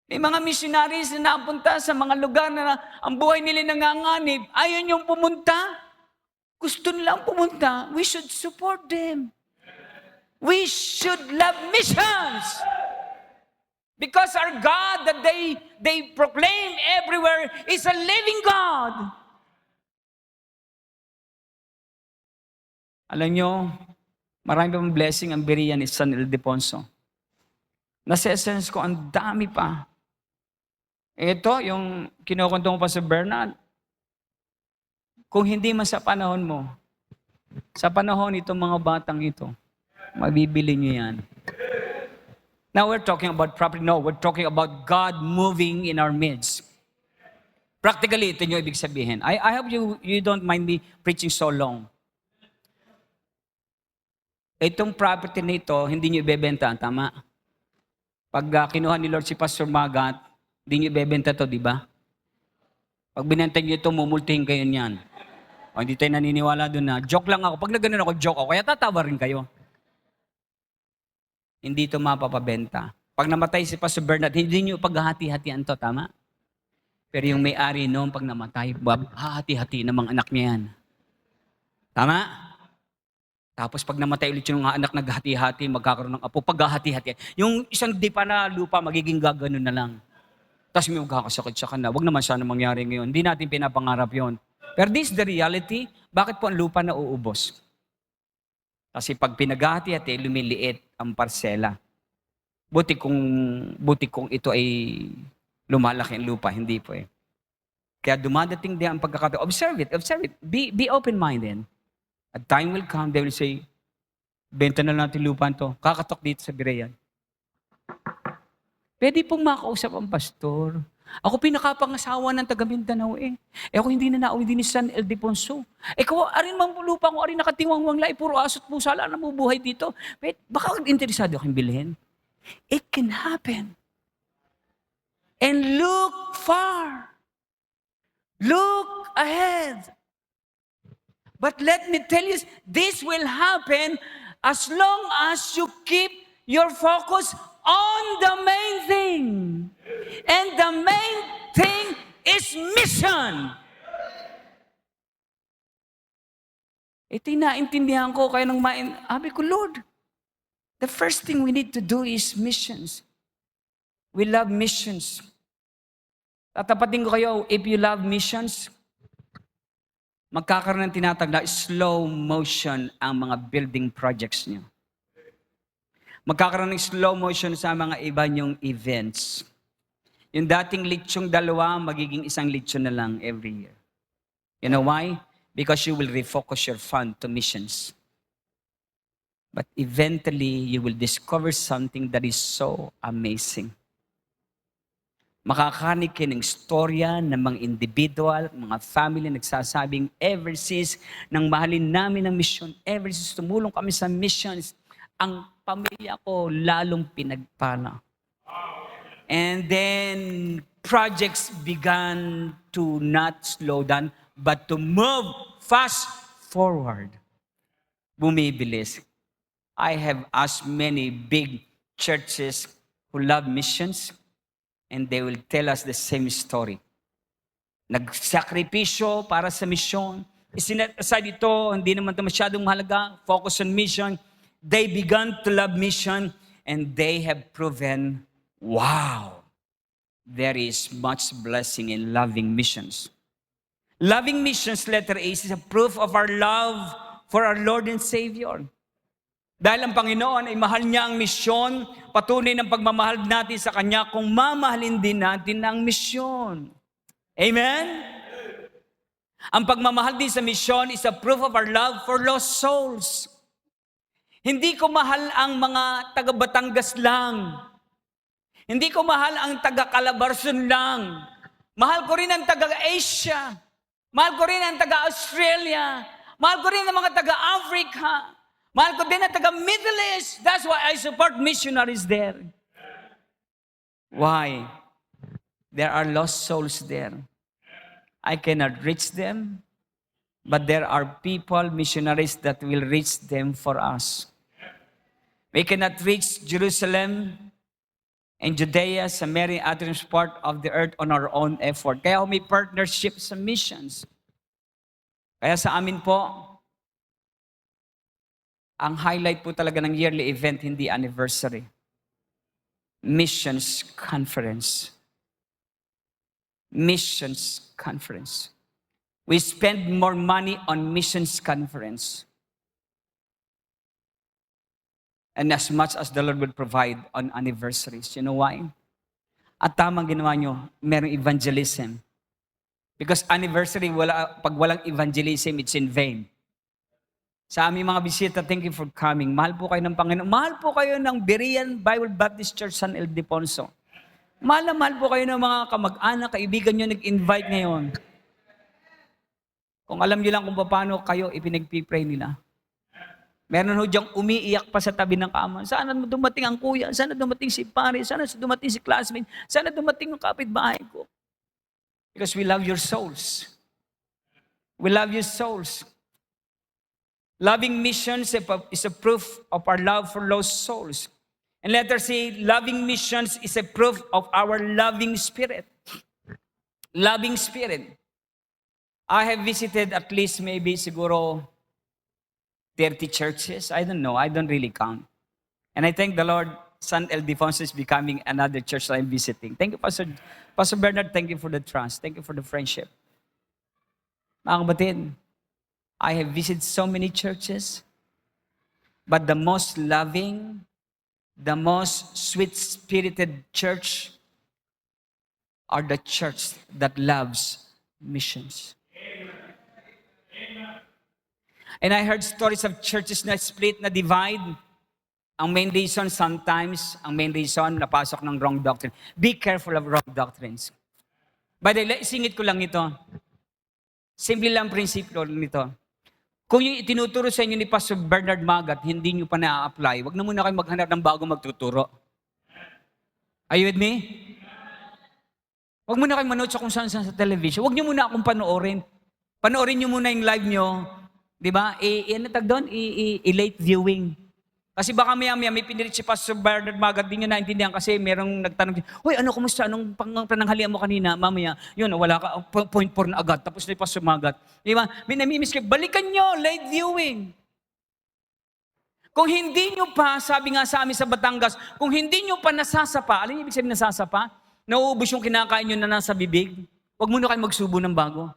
May mga missionaries na napunta sa mga lugar na ang buhay nila nanganganib. Ayaw niyong pumunta. Gusto nilang pumunta. We should support them. We should love missions. Because our God that they proclaim everywhere is a living God. Alam nyo, marami pang blessing ang Berean ni San Ildefonso. Nasa-sense ko, ang dami pa. Ito, yung kinukwento mo pa sa Bernard. Kung hindi man sa panahon mo, sa panahon itong mga batang ito, mabibili nyo yan. Now we're talking about property. No, we're talking about God moving in our midst. Practically, ito nyo ibig sabihin. I hope you don't mind me preaching so long. Itong property na ito, hindi nyo ibebenta, tama? Pag kinuha ni Lord si Pastor Magat, hindi nyo ibebenta to, di ba? Pag binenta nyo ito, mumultihin kayo niyan. O hindi tayo naniniwala doon na, joke lang ako. Pag nagano'n ako, joke ako, kaya tatawa rin kayo. Hindi ito mapapabenta. Pag namatay si Pastor Bernard, hindi nyo paghahati-hatian to, tama? Pero yung may-ari noon, pag namatay, hahati-hati ng mga anak niya yan. Tama? Tapos pag namatay ulit yung mga anak naghati-hati, magkakaroon ng apo, paghahati-hati. Yung isang di pa na lupa, magiging gaganon na lang. Tapos may magkakasakit sa kanila. Huwag naman sana mangyari ngayon. Hindi natin pinapangarap yon. Pero this is the reality. Bakit po ang lupa na uubos? Kasi pag pinaghati-hati, lumiliit ang parsela. Buti kung ito ay lumalaki ang lupa. Hindi po eh. Kaya dumadating din ang pagkakataon. Observe it. Be open-minded. A time will come, they will say, benta na natin lupa to. Kakatok dito sa Berean. Pwede pong makausap ang pastor. Ako pinakapangasawa ng taga Mindanao eh. Ako hindi na nauwi din ni San Ildefonso. Ikaw, arin mang lupa ko, arin nakatiwang lai, puro asot pusa lang namubuhay dito. Baka interesado akong bilhin. It can happen. And look far. Look ahead. But let me tell you, this will happen as long as you keep your focus on the main thing. And the main thing is mission. Ito yung naintindihan ko, kaya nang sabi ko, Lord, the first thing we need to do is missions. We love missions. Tatapatin ko kayo, if you love missions, magkakaroon ng tinatag na slow motion ang mga building projects niyo. Magkakaroon ng slow motion sa mga iba niyong events. Yung dating litsyong 2, magiging 1 litsyon na lang every year. You know why? Because you will refocus your fund to missions. But eventually, you will discover something that is so amazing. Makakanig kayo ng storya ng mga individual, mga family nagsasabing, ever since nang mahalin namin ang mission, ever since tumulong kami sa missions, ang pamilya ko lalong pinagpala. And then, projects began to not slow down, but to move fast forward. Bumibilis. I have asked many big churches who love missions, and they will tell us the same story. Nagsakripisyo para sa misyon. Isinet aside ito, hindi naman ito masyadong mahalaga. Focus on mission. They began to love mission and they have proven, wow, there is much blessing in loving missions. Loving missions, letter A, is a proof of our love for our Lord and Savior. Dahil ang Panginoon ay mahal niya ang misyon, patunay ng pagmamahal natin sa Kanya kung mamahalin din natin ang misyon. Amen? Ang pagmamahal din sa misyon is a proof of our love for lost souls. Hindi ko mahal ang mga taga-Batangas lang. Hindi ko mahal ang taga-Calabarzon lang. Mahal ko rin ang taga-Asia. Mahal ko rin ang taga-Australia. Mahal ko rin ang mga taga-Africa. Mahal ko din ang taga-Middle East. That's why I support missionaries there. Why? There are lost souls there. I cannot reach them, but there are people, missionaries, that will reach them for us. We cannot reach Jerusalem and Judea, Samaria, other part of the earth on our own effort. Kaya may partnership sa missions. Kaya sa amin po, ang highlight po talaga ng yearly event, hindi anniversary. Missions Conference. Missions Conference. We spend more money on missions conference. And as much as the Lord would provide on anniversaries. You know why? At tamang ginawa nyo, merong evangelism. Because anniversary, pag walang evangelism, it's in vain. Sa aming mga bisita, thank you for coming. Mahal po kayo ng Panginoon. Mahal po kayo ng Berean Bible Baptist Church San Ildefonso. Mahal na mahal po kayo ng mga kamag-anak, kaibigan nyo nag-invite ngayon. Kung alam nyo lang kung paano kayo ipinagpipray nila. Meron ho diyang umiiyak pa sa tabi ng kama. Sana dumating ang kuya, sana dumating si pare, sana dumating si classmate, sana dumating ang kapitbahay ko. Because we love your souls. We love your souls. Loving missions is a proof of our love for lost souls. And letter C, loving missions is a proof of our loving spirit. Loving spirit. I have visited at least maybe siguro 30 churches. I don't know. I don't really count. And I thank the Lord, San Ildefonso is becoming another church that I'm visiting. Thank you, Pastor Bernard. Thank you for the trust. Thank you for the friendship. Mga kapatid, I have visited so many churches, but the most loving, the most sweet-spirited church are the church that loves missions. And I heard stories of churches na split, na divide. Ang main reason sometimes, napasok ng wrong doctrine. Be careful of wrong doctrines. By the way, singit ko lang ito. Simple lang prinsipyo nito. Kung yung itinuturo sa inyo ni Pastor Bernard Magat, hindi nyo pa na-apply, wag na muna kayo maghanap ng bago magtuturo. Are you with me? Wag muna kayo manood sa kung saan sa television. Wag nyo muna akong panoorin. Panoorin nyo muna yung live nyo. Di ba? I-late viewing. Kasi baka maya-maya may pinirit si Pastor Bernard Magat, di nyo naintindihan kasi merong nagtanong, "Hoy, ano, kumusta? Anong pananghalian mo kanina?" Mamaya, yun, wala ka, point 4 na agad, tapos na yung Pastor Magat. Di ba? May namimiss kayo, balikan nyo, late viewing. Kung hindi nyo pa, sabi nga sa amin sa Batangas, kung hindi nyo pa nasasapa, alam niyo ibig sabihin nasasapa? Nauubos yung kinakain nyo na nasa bibig, huwag muna kayo magsubo ng bago.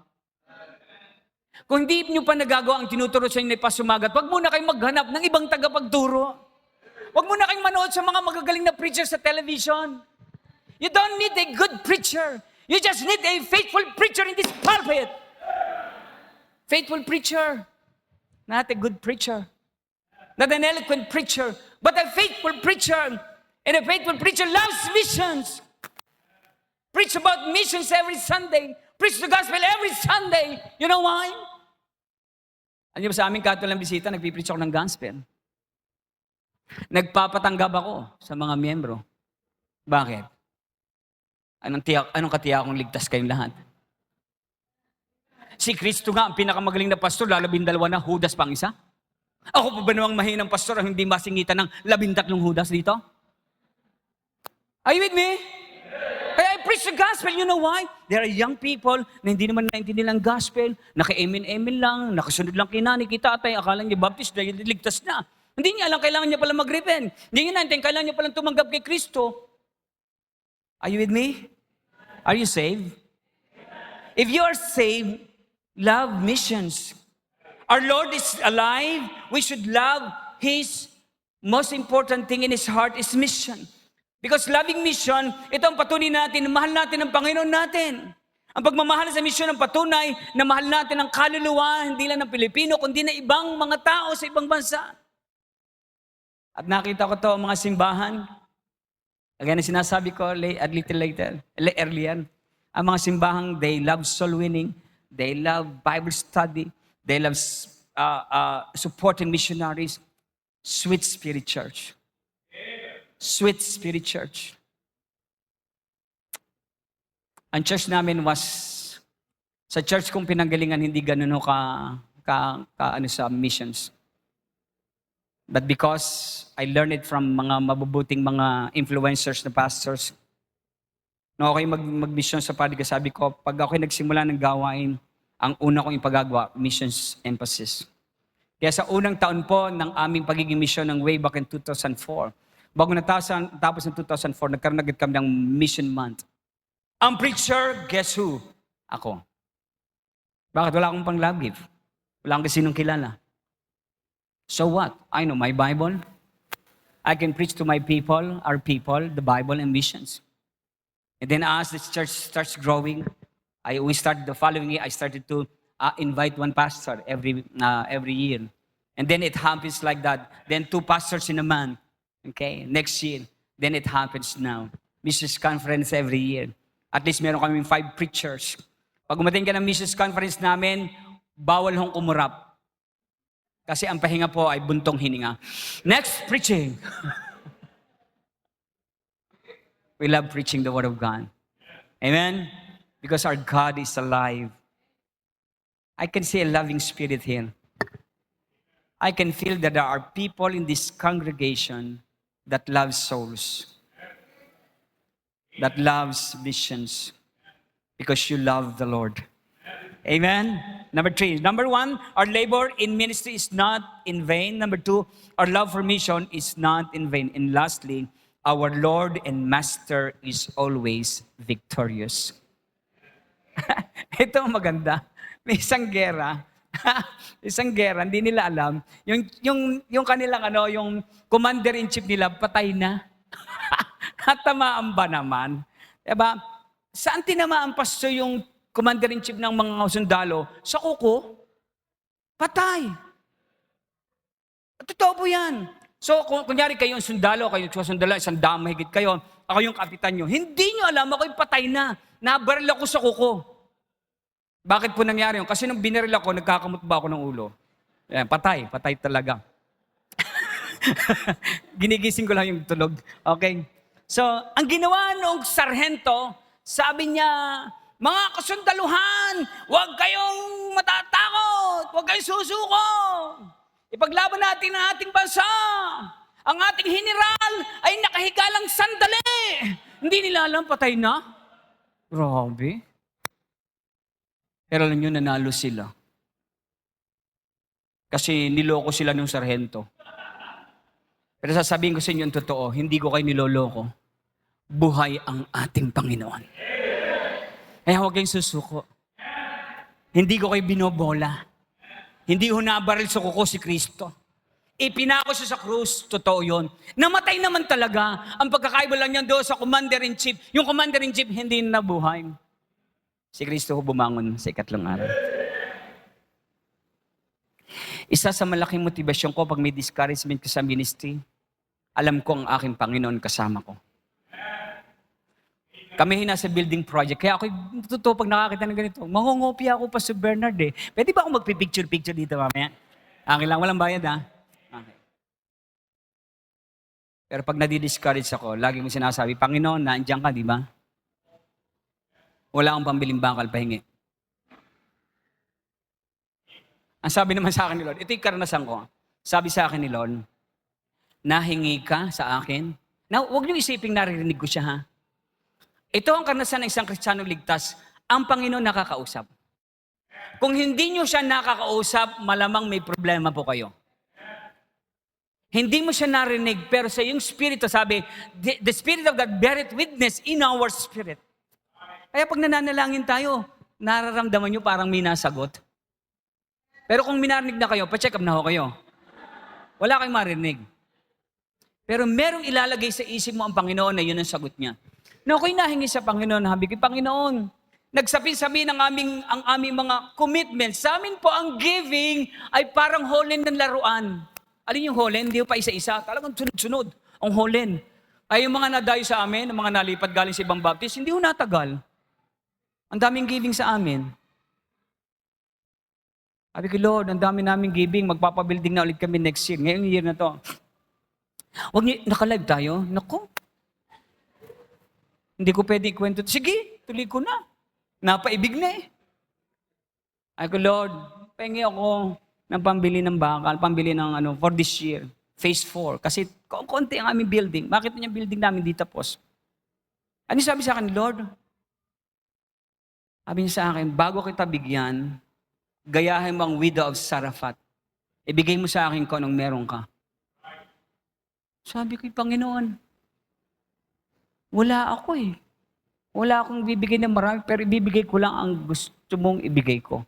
Kung hindi nyo pa nagagawa ang tinuturo sa inyo ni Pastor Magat, huwag muna kayong maghanap ng ibang tagapagturo. Huwag muna kayong manood sa mga magagaling na preacher sa television. You don't need a good preacher. You just need a faithful preacher in this pulpit. Faithful preacher. Not a good preacher. Not an eloquent preacher, but a faithful preacher. And a faithful preacher loves missions. Preach about missions every Sunday. Preach the gospel every Sunday. You know why? Ano ba sa aming katulang bisita, nagpipreach ako ng gospel. Nagpapatanggap ako sa mga miyembro. Bakit? Anong katiyak kong ligtas kayong lahat? Si Kristo nga, ang pinakamagaling na pastor, 12 na, Judas pang isa. Ako pa ba namang mahinang pastor ang hindi masingitan ng 13 Judas dito? Are you with me? Kaya I preach the gospel, you know why? There are young people na hindi naman naintindihan ang gospel, naka-amen-amen lang, nakasunod lang kay nanay, kay tatay, akala niya Baptist, dahil ligtas na. Hindi niya alam, kailangan niya pala mag-repent. Hindi niya natin, kailangan niya pala tumanggap kay Kristo. Are you with me? Are you saved? If you are saved, love missions. Our Lord is alive. We should love His most important thing in His heart is mission. Because loving mission, ito ang patunay natin na mahal natin ang Panginoon natin. Ang pagmamahal sa misyon ang patunay na mahal natin ang kaluluwa, hindi lang ng Pilipino, kundi na ibang mga tao sa ibang bansa. At nakita ko to mga simbahan. Again, sinasabi ko a little later, earlier, ang mga simbahang, they love soul winning, they love Bible study, they love supporting missionaries. Sweet Spirit Church. Sweet Spirit Church. Ang church namin was, sa church kong pinanggalingan, hindi ganun ano sa missions. But because I learned it from mga mabubuting mga influencers na pastors, no, ako mag-mission sa Padre, sabi ko, pag ako'y nagsimula ng gawain, ang una kong ipagagawa, missions emphasis. Kaya sa unang taon po ng aming pagiging mission ng way back in 2004, bago natapos ng 2004, nagkaroon agad kami ng mission month. Ang preacher, guess who? Ako. Bakit? Wala akong pang love gift. Wala akong sinong kilala. So what? I know my Bible. I can preach to my people, our people, the Bible and missions. And then as the church starts growing, we started the following year, I started to invite one pastor every year. And then it happens like that. Then 2 pastors in a month. Okay? Next year. Then it happens now. Missions conference every year. At least meron kami 5 preachers. Pag umating ka ng missions conference namin, bawal hong kumurap. Kasi ang pahinga po ay buntong hininga. Next, preaching. We love preaching the Word of God. Amen? Because our God is alive. I can see a loving spirit here. I can feel that there are people in this congregation that love souls, that loves missions, because you love the Lord. Amen? Number 3. Number 1, our labor in ministry is not in vain. Number 2, our love for mission is not in vain. And lastly, our Lord and Master is always victorious. Ito ang maganda. May isang gera, hindi nila alam, yung kanilang yung commander-in-chief nila, patay na. At tamaan ba naman? Diba? Saan tinamaan pasto yung commander-in-chief ng mga sundalo? Sa kuko? Patay. Totoo po yan. So, kunyari kayo yung sundalo, kayo yung sundalo, 100 mahigit kayo, ako yung kapitan nyo. Hindi nyo alam, ako'y patay na. Nabaril ako sa kuko. Bakit po nangyari yun? Kasi nung binaril ako, nagkakamot ba ako ng ulo? Yan, patay talaga. Ginigising ko lang yung tulog. Okay? So, ang ginawa noong sarhento, sabi niya, mga kasundaluhan, huwag kayong matatakot, huwag kayong susuko. Ipaglaban natin ang ating bansa. Ang ating general ay nakahiga lang sandali. Hindi nila alam, patay na. Grabe. Pero alam nyo, nanalo sila. Kasi niloko sila ng sarhento. Pero sasabihin ko sa inyo ang totoo, hindi ko kayo niloloko. Buhay ang ating Panginoon. Kaya huwag kayong susuko. Hindi ko kayo binobola. Hindi ho nabaril sa kuko si Kristo. Ipinako siya sa krus, totoo yun. Namatay naman talaga. Ang pagkakaiba lang niyan doon sa commander-in-chief. Yung commander-in-chief hindi nabuhay. Si Kristo ho bumangon sa 3 araw. Isa sa malaking motibasyon ko pag may discouragement ko sa ministry, alam ko ang aking Panginoon kasama ko. Kami nasa building project. Kaya ako, totoo, pag nakakita ng ganito, mangungopia ako pa si Bernard eh. Pwede ba akong magpipicture-picture dito mamaya? Okay lang, walang bayad ha? Okay. Pero pag nadi-discourage ako, lagi mo sinasabi, Panginoon, nandiyan ka, di ba? Wala akong pambiling bakal, pahingi. Ang sabi naman sa akin ni Lord, ito yung karanasan ko. Sabi sa akin ni Lord, nahingi ka sa akin. Now, huwag niyong isiping naririnig ko siya ha. Ito ang karanasan ng isang Kristiyanong ligtas. Ang Panginoon nakakausap. Kung hindi niyo siya nakakausap, malamang may problema po kayo. Hindi mo siya narinig, pero sa iyong spirito, sabi, the Spirit of God beareth witness in our spirit. Kaya pag nananalangin tayo, nararamdaman nyo parang may nasagot. Pero kung minarinig na kayo, pa-check up na ho kayo. Wala kayong marinig. Pero merong ilalagay sa isip mo ang Panginoon na yun ang sagot niya. Na ako'y nahingi sa Panginoon, habi ko, Panginoon, nagsabi-sabi ng ang aming mga commitments. Sa amin po ang giving ay parang holen ng laruan. Alin yung holen? Hindi pa isa-isa. Talagang sunod-sunod ang holen. Ay yung mga nadayo sa amin, ang mga nalipat galing sa ibang baptist, hindi ho natagal. Ang daming giving sa amin. Sabi ko, Lord, ang dami naming giving. Magpapabuilding na ulit kami next year. Ngayong year na to. Huwag niyo, naka-live tayo? Naku. Hindi ko pwede ikwento. Sige, tuloy ko na. Napaibig na eh. Sabi ko, Lord, pengi ako ng pambili ng bakal, pambili ng for this year. Phase 4. Kasi konti ang aming building. Bakit niya building namin di tapos? Ano sabi sa akin, Lord? Sabi niya sa akin, bago kita bigyan, gayahin mo ang widow of Zarephath. Ibigay mo sa akin kung anong meron ka. Sabi ko, Panginoon, wala ako eh. Wala akong bibigay ng marami, pero ibibigay ko lang ang gusto mong ibigay ko.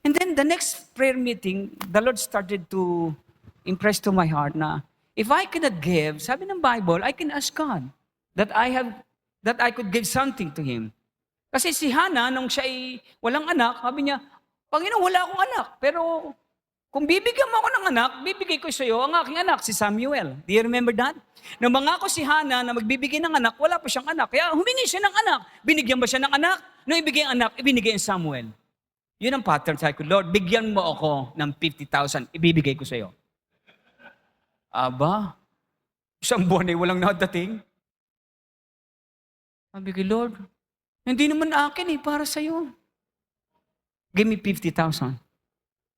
And then the next prayer meeting, the Lord started to impress to my heart na, if I cannot give, sabi ng Bible, I can ask God that I could give something to Him. Kasi si Hannah, nung siya ay walang anak, sabi niya, Panginoon, wala akong anak. Pero kung bibigyan mo ako ng anak, bibigay ko sa iyo ang aking anak, si Samuel. Do you remember that? Nung mangako si Hannah na magbibigay ng anak, wala pa siyang anak. Kaya humingi siya ng anak. Binigyan ba siya ng anak? Nung ibigay ang anak, ibinigay ang Samuel. Yun ang pattern. Sabi ko, Lord, bigyan mo ako ng 50,000, ibibigay ko sa iyo. Aba, isang buwan ay walang nadating. Sabi ko, Lord, hindi naman akin eh, para sa iyo. Give me 50,000.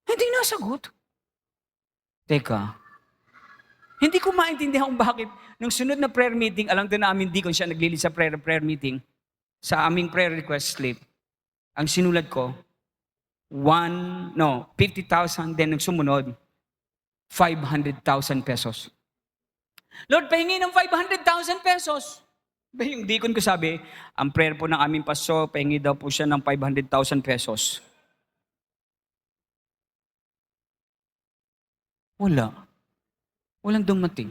Hindi nasagot. Teka, hindi ko maintindihan kung bakit nung sunod na prayer meeting, alam ko na amin di ko siya naglilid sa prayer meeting, sa aming prayer request slip, ang sinulat ko, 50,000, then nung sumunod, 500,000 pesos. Lord, pahingi ng 500,000 pesos. Yung deacon ko sabi, ang prayer po ng aming pasto, pahingi daw po siya ng 500,000 pesos. Wala. Walang dumating.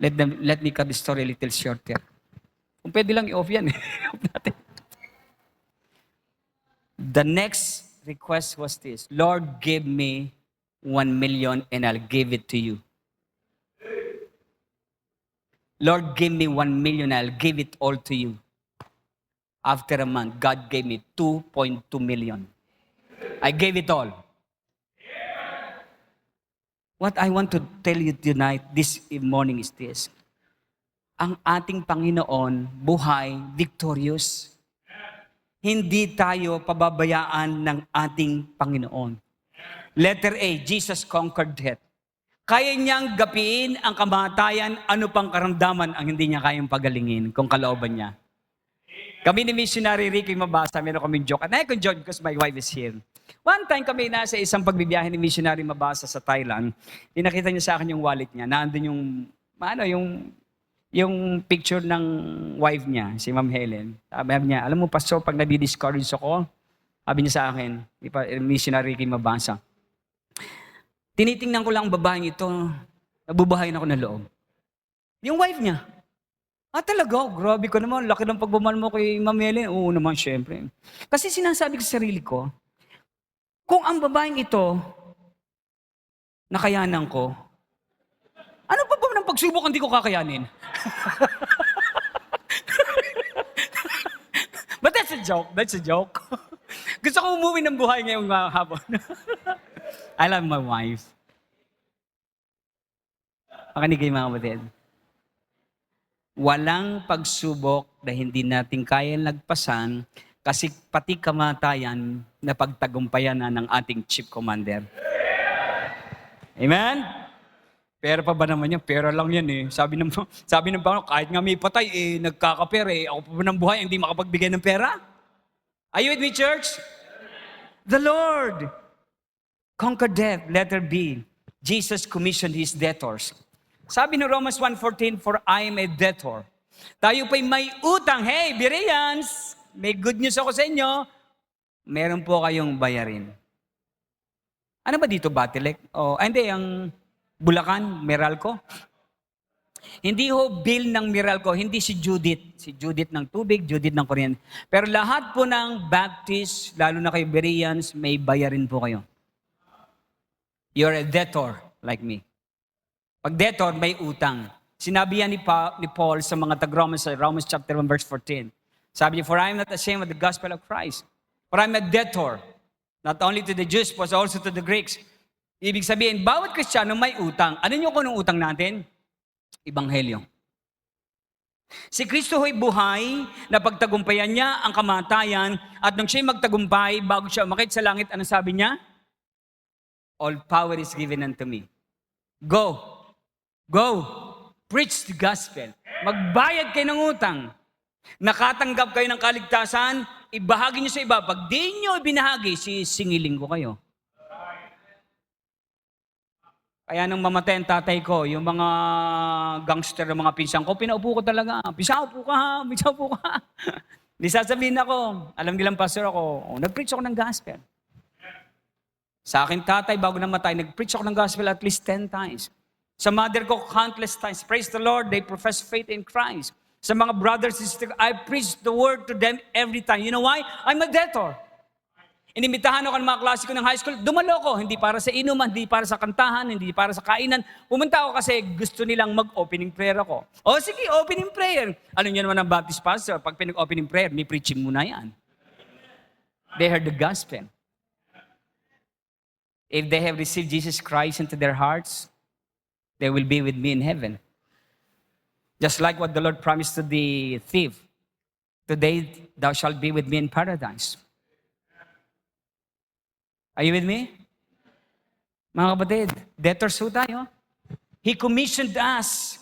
Let me cut the story a little shorter. Kung pwede lang i-off yan. I-off natin. The next request was this, Lord, give me 1 million and I'll give it to you. Lord, give me 1 million, I'll give it all to you. After a month, God gave me 2.2 million. I gave it all. What I want to tell you tonight, this morning is this. Ang ating Panginoon, buhay, victorious. Hindi tayo pababayaan ng ating Panginoon. Letter A, Jesus conquered death. Kaya niyang gapiin ang kamatayan, ano pang karamdaman ang hindi niya kayang pagalingin kung kalooban niya. Kami ni Missionary Ricky Mabasa, meron kaming joke. And I can joke because my wife is here. One time kami nasa isang pagbibiyahe ni Missionary Mabasa sa Thailand, nakita niya sa akin yung wallet niya. Nandun yung picture ng wife niya, si Ma'am Helen. Sabi niya, alam mo, Pastor, pag nadi-discourage ako, sabi niya sa akin, Missionary Ricky Mabasa, tinitingnan ko lang ang babaeng ito, nabubahayin ako ng loob. Yung wife niya, talaga, grabe ka naman, laki ng pagmamahal mo kay Ma'am Helen. Oo naman, syempre. Kasi sinasabi ko sa sarili ko, kung ang babaeng ito, nakayanan ko, ano pa ba ng pagsubok hindi ko kakayanin? But that's a joke. Gusto ko umuwi ng buhay ngayong hapon. I love my wife. Makinig kayo mga kapatid. Walang pagsubok na hindi natin kaya lagpasan kasi pati kamatayan na pagtagumpayan na ng ating chief commander. Amen? Pera pa ba naman yan? Pera lang yan eh. Sabi ng Panginoon, kahit nga may patay, nagkakapera eh. Ako pa ba ng buhay, hindi makapagbigay ng pera? Are you with me, church? The Lord. Conquer death, letter B. Jesus commissioned his debtors. Sabi ng Romans 1:14, for I am a debtor. Tayo pa'y may utang. Hey, Bereans, may good news ako sa inyo. Meron po kayong bayarin. Ano ba dito, Batelec? Hindi, ang Bulacan, Meralco. Hindi ho bill ng Meralco, hindi si Judith. Si Judith ng tubig, Judith ng kuryente. Pero lahat po ng Baptist, lalo na kayo Bereans, may bayarin po kayo. You're a debtor like me. Pag debtor, may utang. Sinabi yan ni Paul sa mga tag-Romans, sa Romans chapter 1 verse 14. Sabi niya, for I am not ashamed of the gospel of Christ. For I am a debtor, not only to the Jews, but also to the Greeks. Ibig sabihin, bawat Kristiyano may utang. Ano niyo kung anong utang natin? Ebanghelyo. Si Kristo ho'y buhay na pagtagumpayan niya ang kamatayan at nung siya'y magtagumpay, bago siya umakit sa langit, ano sabi niya? All power is given unto me. Go. Go. Preach the gospel. Magbayad kayo ng utang. Nakatanggap kayo ng kaligtasan, ibahagi niyo sa iba. Pag di niyo ibinahagi, sisingiling ko kayo. Kaya nung mamatay ang tatay ko, yung mga gangster ng mga pinsan ko, pinaupo ko talaga. Pinsan, upo ka ha, pinsan, upo ka. Di sasabihin ako, alam nilang pastor ako, nag-preach ako ng gospel. Sa akin tatay, bago namatay, nag-preach ako ng gospel at least 10 times. Sa mother ko, countless times. Praise the Lord, they profess faith in Christ. Sa mga brothers and sisters, I preach the word to them every time. You know why? I'm a debtor. Inimbitahan ako ng mga klase ko ng high school, dumalo ko, hindi para sa inuman, hindi para sa kantahan, hindi para sa kainan. Pumunta ako kasi gusto nilang mag-opening prayer ako. O sige, opening prayer. Alam niyo naman ang Baptist pastor, pag pinag-opening prayer, may preaching muna yan. They heard the gospel. If they have received Jesus Christ into their hearts, they will be with me in heaven. Just like what the Lord promised to the thief. Today, thou shalt be with me in paradise. Are you with me? Mga kapatid, debtors ho tayo. He commissioned us.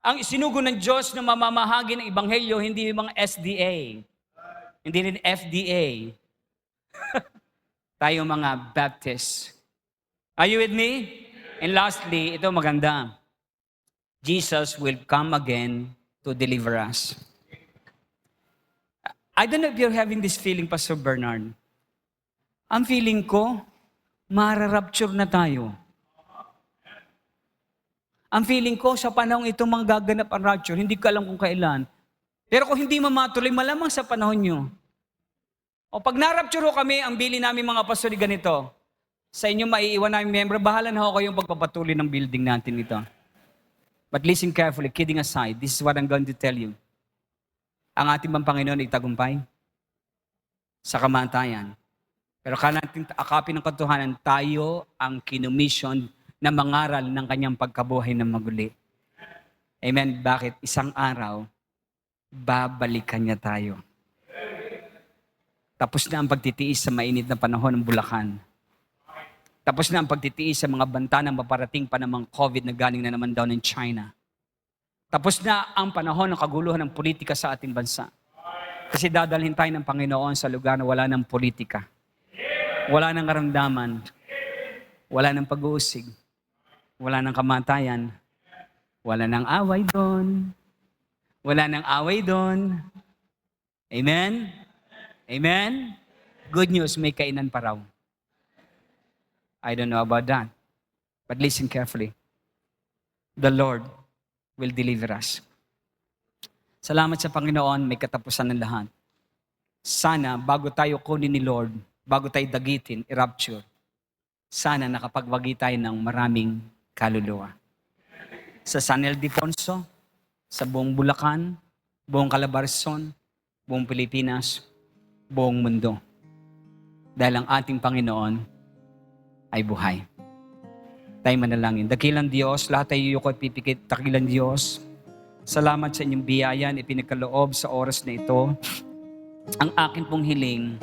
Ang isinugo ng Diyos na mamamahagi ng Ebanghelyo, hindi yung mga SDA. Hindi rin FDA. Tayo mga Baptists. Are you with me? And lastly, ito maganda. Jesus will come again to deliver us. I don't know if you're having this feeling, Pastor Bernard. Ang feeling ko, mararapture na tayo. Ang feeling ko, sa panahon ito mga gaganap ang rapture, hindi ko alam kung kailan. Pero kung hindi mamatuloy, malamang sa panahon nyo. O pag na-rapture kami, ang bili namin mga pastori ganito, sa inyo maiiwan namin member, bahala na ako kayong pagpapatuloy ng building natin ito. But listen carefully, kidding aside, this is what I'm going to tell you. Ang ating bang Panginoon ay tagumpay sa kamatayan. Pero kaya natin akapin ng katotohanan, tayo ang kinumission na mangaral ng kanyang pagkabuhay na maguli. Amen? Bakit? Isang araw, babalikan niya tayo. Tapos na ang pagtitiis sa mainit na panahon ng Bulacan. Tapos na ang pagtitiis sa mga banta ng paparating pa namang COVID na galing na naman daw ng China. Tapos na ang panahon ng kaguluhan ng politika sa ating bansa. Kasi dadalhin tayo ng Panginoon sa lugar na wala ng politika. Wala ng karamdaman. Wala ng pag-uusig. Wala ng kamatayan. Wala ng away doon. Wala ng away doon. Amen? Amen? Good news, may kainan pa raw. I don't know about that. But listen carefully. The Lord will deliver us. Salamat sa Panginoon, may katapusan ng lahat. Sana, bago tayo kunin ni Lord, bago tayo dagitin, i-rapture, sana nakapagbagi tayo ng maraming kaluluwa. Sa San Ildefonso, sa buong Bulacan, buong Calabarzon, buong Pilipinas, buong mundo. Dahil ang ating Panginoon ay buhay. Tayo manalangin. Dakilang Diyos, lahat tayo yuko at pipikit. Dakilang Diyos, salamat sa inyong biyayan, ipinagkaloob sa oras na ito. Ang akin pong hiling,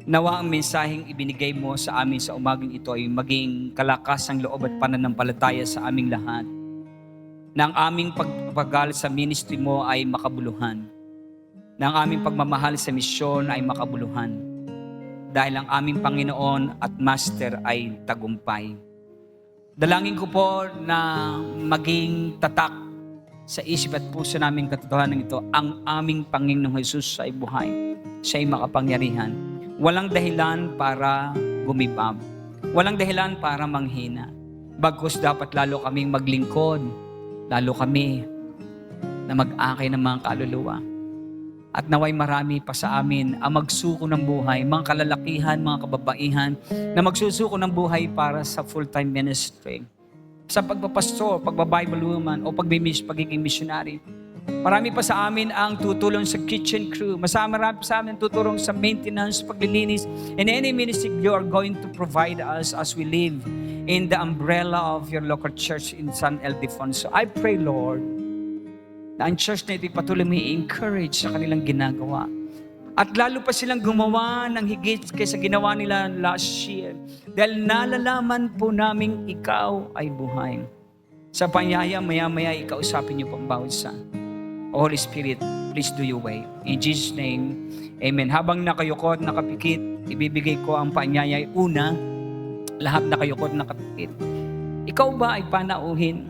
nawa ang mensaheng ibinigay mo sa amin sa umaging ito ay maging kalakasang loob at pananampalataya sa aming lahat. Na ang aming pagpagal sa ministry mo ay makabuluhan. Na ang aming pagmamahal sa misyon ay makabuluhan. dahil ang aming Panginoon at Master ay tagumpay. Dalangin ko po na maging tatak sa isip at puso naming katotohanan ito, ang aming Panginoong Jesus ay buhay. Siya ay makapangyarihan. Walang dahilan para gumibab. Walang dahilan para manghina. Bagkus dapat lalo kaming maglingkod, lalo kami na mag-akay ng mga kaluluwa. At naway marami pa sa amin ang magsuko ng buhay, mga kalalakihan, mga kababaihan, na magsusuko ng buhay para sa full-time ministry. Sa pagpapastor, pagbabible woman, o pagiging missionary. Marami pa sa amin ang tutulong sa kitchen crew. Marami pa sa amin tutulong sa maintenance, paglilinis. In any ministry you are going to provide us as we live in the umbrella of your local church in San Ildefonso. I pray, Lord, na ang church na ito'y patuloy mo i-encourage sa kanilang ginagawa. At lalo pa silang gumawa ng higit kaysa ginawa nila last year. Dahil nalalaman po namin ikaw ay buhay. Sa panyaya, maya-maya ikausapin niyo pang bawat isa. O Holy Spirit, please do your way. In Jesus' name, Amen. Habang nakayukot, nakapikit, ibibigay ko ang panyaya. Una, lahat nakayukot, nakapikit. Ikaw ba ay panauhin?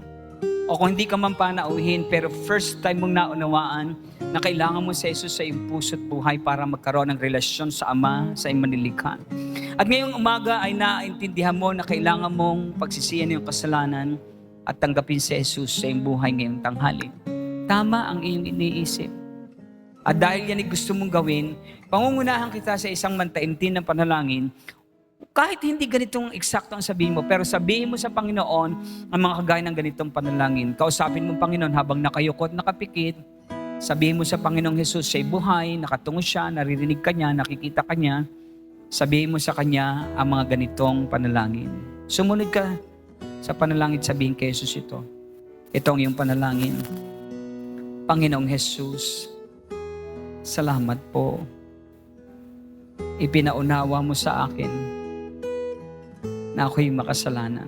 O kung hindi ka man panauhin, pero first time mong naunawaan na kailangan mo sa Jesus sa iyong puso't buhay para magkaroon ng relasyon sa Ama, sa iyong manilikha. At ngayong umaga ay naintindihan mo na kailangan mong pagsisihan iyong kasalanan at tanggapin si Jesus sa iyong buhay ngayong tanghali. Tama ang iyong iniisip. At dahil yan ay gusto mong gawin, pangungunahan kita sa isang mantaimtim ng panalangin. Kahit hindi ganitong eksakto ang sabihin mo, pero sabihin mo sa Panginoon ang mga kagaya ng ganitong panalangin. Kausapin mo Panginoon habang nakayukot, nakapikit. Sabihin mo sa Panginoong Jesus, siya'y buhay, nakatungo siya, naririnig ka niya, nakikita ka niya. Sabihin mo sa Kanya ang mga ganitong panalangin. Sumunod ka sa panalangin, sabihin kay Jesus ito. Ito ang iyong panalangin. Panginoong Jesus, salamat po. Ipinaunawa mo sa akin na ako'y makasalanan.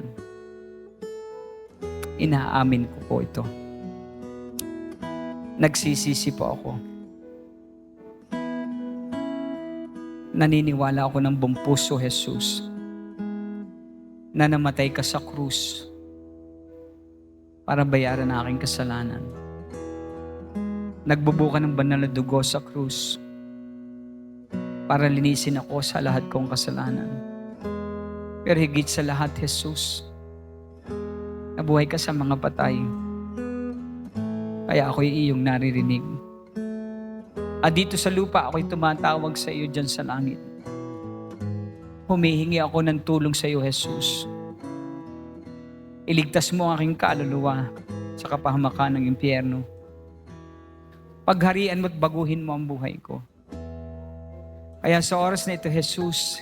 Inaamin ko po ito. Nagsisisi po ako. Naniniwala ako ng buong puso, Jesus, na namatay ka sa krus para bayaran ang aking kasalanan. Nagbubuka ng banal na dugo sa krus para linisin ako sa lahat kong kasalanan. Pero higit sa lahat, Jesus, nabuhay ka sa mga patay. Kaya ako'y iyong naririnig. At dito sa lupa, ako'y tumatawag sa iyo dyan sa langit. Humihingi ako ng tulong sa iyo, Jesus. Iligtas mo ang aking kaluluwa sa kapahamakan ng impyerno. Pagharian mo at baguhin mo ang buhay ko. Kaya sa oras na ito, Jesus,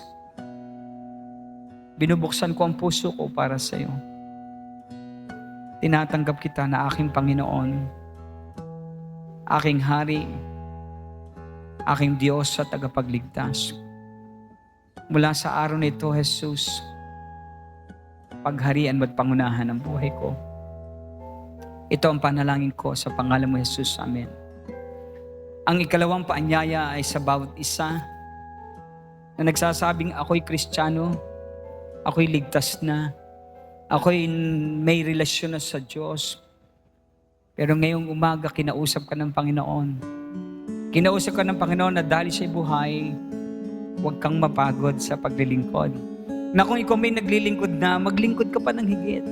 binubuksan ko ang puso ko para sa iyo. Tinatanggap kita na aking Panginoon, aking Hari, aking Diyos at tagapagligtas. Mula sa araw na ito, Jesus, pagharian mo at pangunahan ang buhay ko. Ito ang panalangin ko sa pangalan mo, Jesus. Amen. Ang ikalawang paanyaya ay sa bawat isa na nagsasabing ako'y Kristiyano, ako'y ligtas na, ako'y may relasyon na sa Diyos. Pero ngayong umaga, kinausap ka ng Panginoon. Kinausap ka ng Panginoon na dahil siya'y buhay, huwag kang mapagod sa paglilingkod. Na kung ikaw may naglilingkod na, maglingkod ka pa ng higit.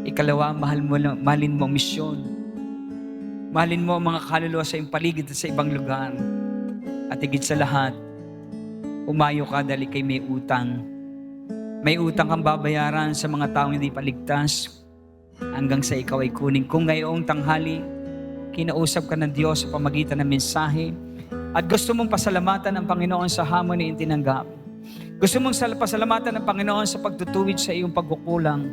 Ikalawa, mahalin mo ang misyon. Mahalin mo ang mga kaluluwa sa iyong paligid at sa ibang lugar. At higit sa lahat, umayo ka dahil kay may utang. May utang kang babayaran sa mga taong hindi paligtas hanggang sa ikaw ay kunin. Kung ngayong tanghali, kinausap ka ng Diyos sa pamagitan ng mensahe at gusto mong pasalamatan ng Panginoon sa hamon na itinanggap. Gusto mong pasalamatan ng Panginoon sa pagtutuwid sa iyong pagkukulang.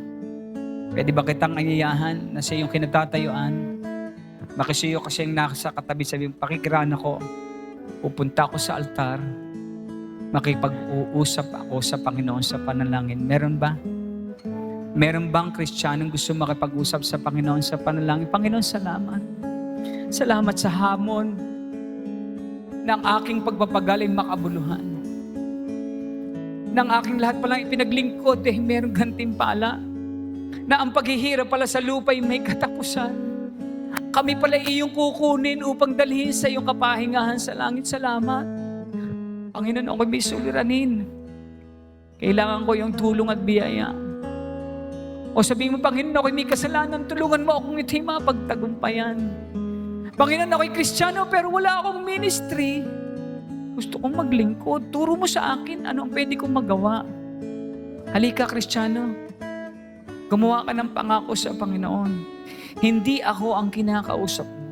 Pwede ba kitang ayayahan na sa iyong kinatatayuan? Makisuyo kasi yung nasa katabi, sabihin, pakikiraan ako. Pupunta ako sa altar. Makipag-uusap ako sa Panginoon sa panalangin. Meron ba? Meron bang Kristiyanong gusto makipag-usap sa Panginoon sa panalangin? Panginoon, salamat. Salamat sa hamon ng aking pagpapagal ay makabuluhan. ng aking lahat palang ipinaglingkod, merong gantimpala. Na ang paghihirap pala sa lupa ay may katapusan. Kami pala iyong kukunin upang dalhin sa iyong kapahingahan sa langit. Salamat. Panginoon, ako'y may suliranin. Kailangan ko yung tulong at biyaya. O sabihin mo, Panginoon, ako'y may kasalanan, tulungan mo akong ito'y mapagtagumpayan. Panginoon, ako'y Kristiyano pero wala akong ministry. Gusto kong maglingkod. Turo mo sa akin ano ang pwede kong magawa. Halika, Kristiyano. Gumawa ka ng pangako sa Panginoon. Hindi ako ang kinakausap mo.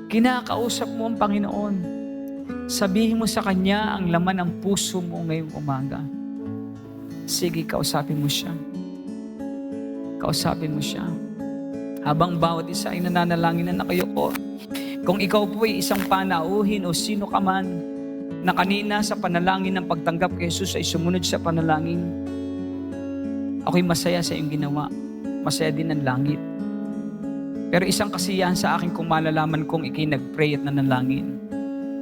Kinakausap mo ang Panginoon. Sabihin mo sa Kanya ang laman ng puso mo ngayong umaga. Sige, kausapin mo siya. Kausapin mo siya. Habang bawat isa ay nananalangin na nakayuko. Kung ikaw po ay isang panauhin o sino ka man na kanina sa panalangin ng pagtanggap kay Jesus ay sumunod sa panalangin, ako'y masaya sa iyong ginawa. Masaya din ang langit. Pero isang kasiyahan sa akin kung malalaman kong ikay nag-pray at nanalangin.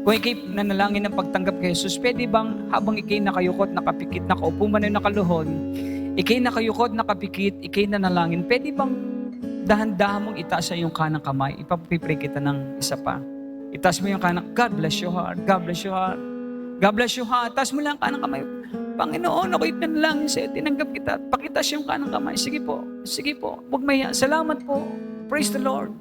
Kung ikay nanalangin ng pagtanggap kay Jesus, pwede bang habang ikay nakayukot, nakapikit, nakaupo man ay nakaluhod, ikay nakayukot, nakapikit, ikay nanalangin, pwede bang dahan-dahan mong itaas sa iyong kanang kamay, ipapipray kita ng isa pa. Itaas mo yung kanang, God bless your heart, God bless your heart, God bless your heart. Itaas mo lang kanang kamay. Panginoon, ako'y nanalangin sa iyo, tinanggap kita, pakitas yung kanang kamay. Sige po, huwag mahiya. Salamat po, praise the Lord.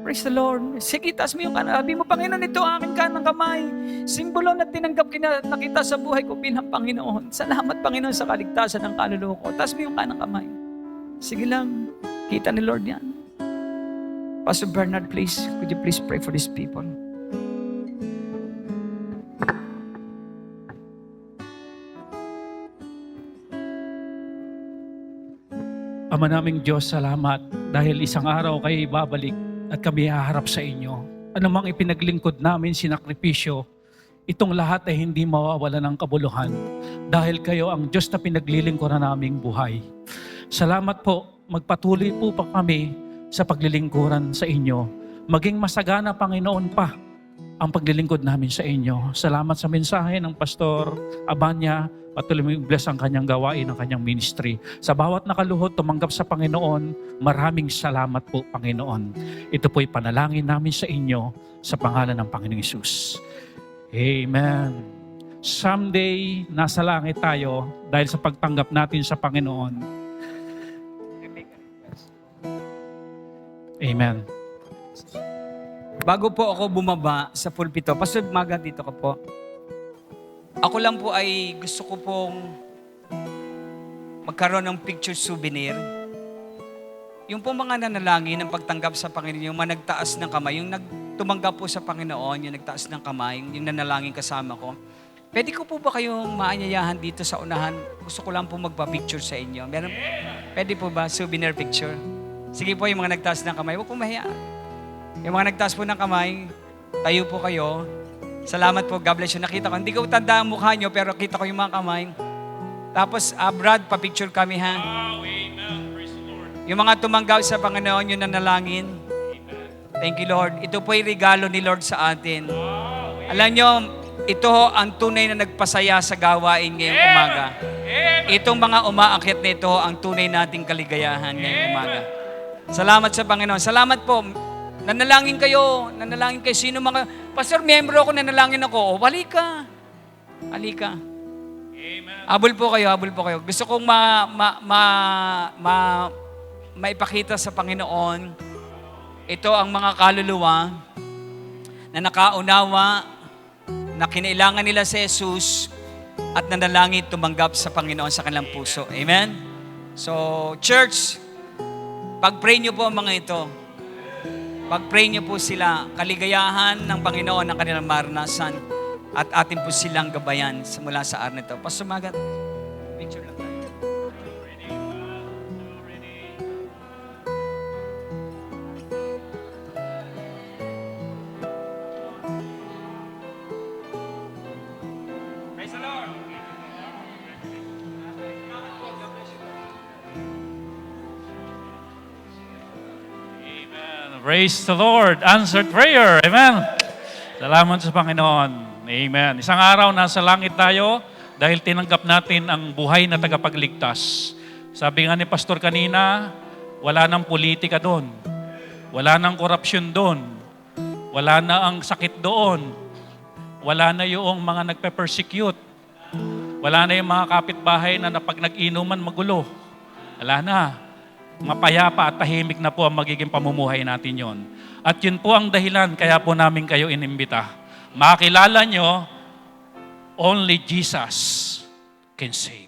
Praise the Lord. Sige, taas mo yung kanang. Sabi mo, Panginoon, ito ang aking kanang kamay. Simbolo na tinanggap nakita sa buhay ko bilang Panginoon. Salamat, Panginoon, sa kaligtasan ng kaluluwa ko. Taas mo yung kanang kamay. Sige lang. Kita ni Lord yan. Pastor Bernard, please, could you please pray for these people? Ama naming Diyos, salamat dahil isang araw kayo babalik at kami haharap sa inyo. Anumang ipinaglingkod namin, sinakripisyo, itong lahat ay hindi mawawala ng kabuluhan dahil kayo ang Diyos na pinaglilingkuran naming buhay. Salamat po, magpatuloy po pa kami sa paglilingkuran sa inyo. Maging masagana, Panginoon, pa ang paglilingkod namin sa inyo. Salamat sa mensahe ng Pastor Abanya. Patuloy mo bless ang kanyang gawain, ang kanyang ministry. Sa bawat nakaluhod, tumanggap sa Panginoon, maraming salamat po, Panginoon. Ito po'y panalangin namin sa inyo sa pangalan ng Panginoong Hesus. Amen. Someday, nasa langit tayo dahil sa pagtanggap natin sa Panginoon. Amen. Bago po ako bumaba sa pulpito, Pastor Maga, dito ka po. Ako lang po ay gusto ko pong magkaroon ng picture souvenir. Yung po mga nanalangin ng pagtanggap sa Panginoon, yung mga nagtaas ng kamay, yung nagtumanggap po sa Panginoon, yung nagtaas ng kamay, yung nanalangin kasama ko. Pwede ko po ba kayong maanyayahan dito sa unahan? Gusto ko lang po magpa-picture sa inyo. Meron, pwede po ba souvenir picture? Sige po yung mga nagtaas ng kamay, huwag po mahiya. Yung mga nagtaas po ng kamay, tayo po kayo. Salamat po, God bless you. Nakita ko, hindi ko tanda ang mukha nyo, pero kita ko yung mga kamay. Tapos, Brad, pa-picture kami, ha? Yung mga tumanggap sa Panginoon, yung nanalangin. Thank you, Lord. Ito po yung regalo ni Lord sa atin. Alam nyo, ito ang tunay na nagpasaya sa gawain ngayong umaga. Itong mga umaakit na ito ang tunay nating kaligayahan ngayong umaga. Salamat sa Panginoon. Salamat po. Nanalangin kayo. Sino mga... Pastor, miyembro ako, nanalangin ako. O, halika. Halika. Habol po kayo. Gusto kong maipakita sa Panginoon, ito ang mga kaluluwa na nakaunawa, na kinailangan nila si Jesus at nanalangin tumanggap sa Panginoon sa kanilang puso. Amen? So, church, pag-pray niyo po ang mga ito. Pag-pray niyo po sila, kaligayahan ng Panginoon ang kanilang maranasan at atin po silang gabayan mula sa araw nito. Pastor Magat, picture lang tayo. Praise the Lord! Praise the Lord. Answered prayer. Amen. Salamat sa Panginoon. Amen. Isang araw nasa langit tayo dahil tinanggap natin ang buhay na tagapagligtas. Sabi nga ni Pastor kanina, wala nang politika doon. Wala nang korupsyon doon. Wala na ang sakit doon. Wala na yung mga nagpe-persecute. Wala na yung mga kapitbahay na pag nag-inuman magulo. Wala na. Mapayapa at tahimik na po ang magiging pamumuhay natin yon. At yun po ang dahilan kaya po namin kayo inimbita. Makilala nyo, only Jesus can save.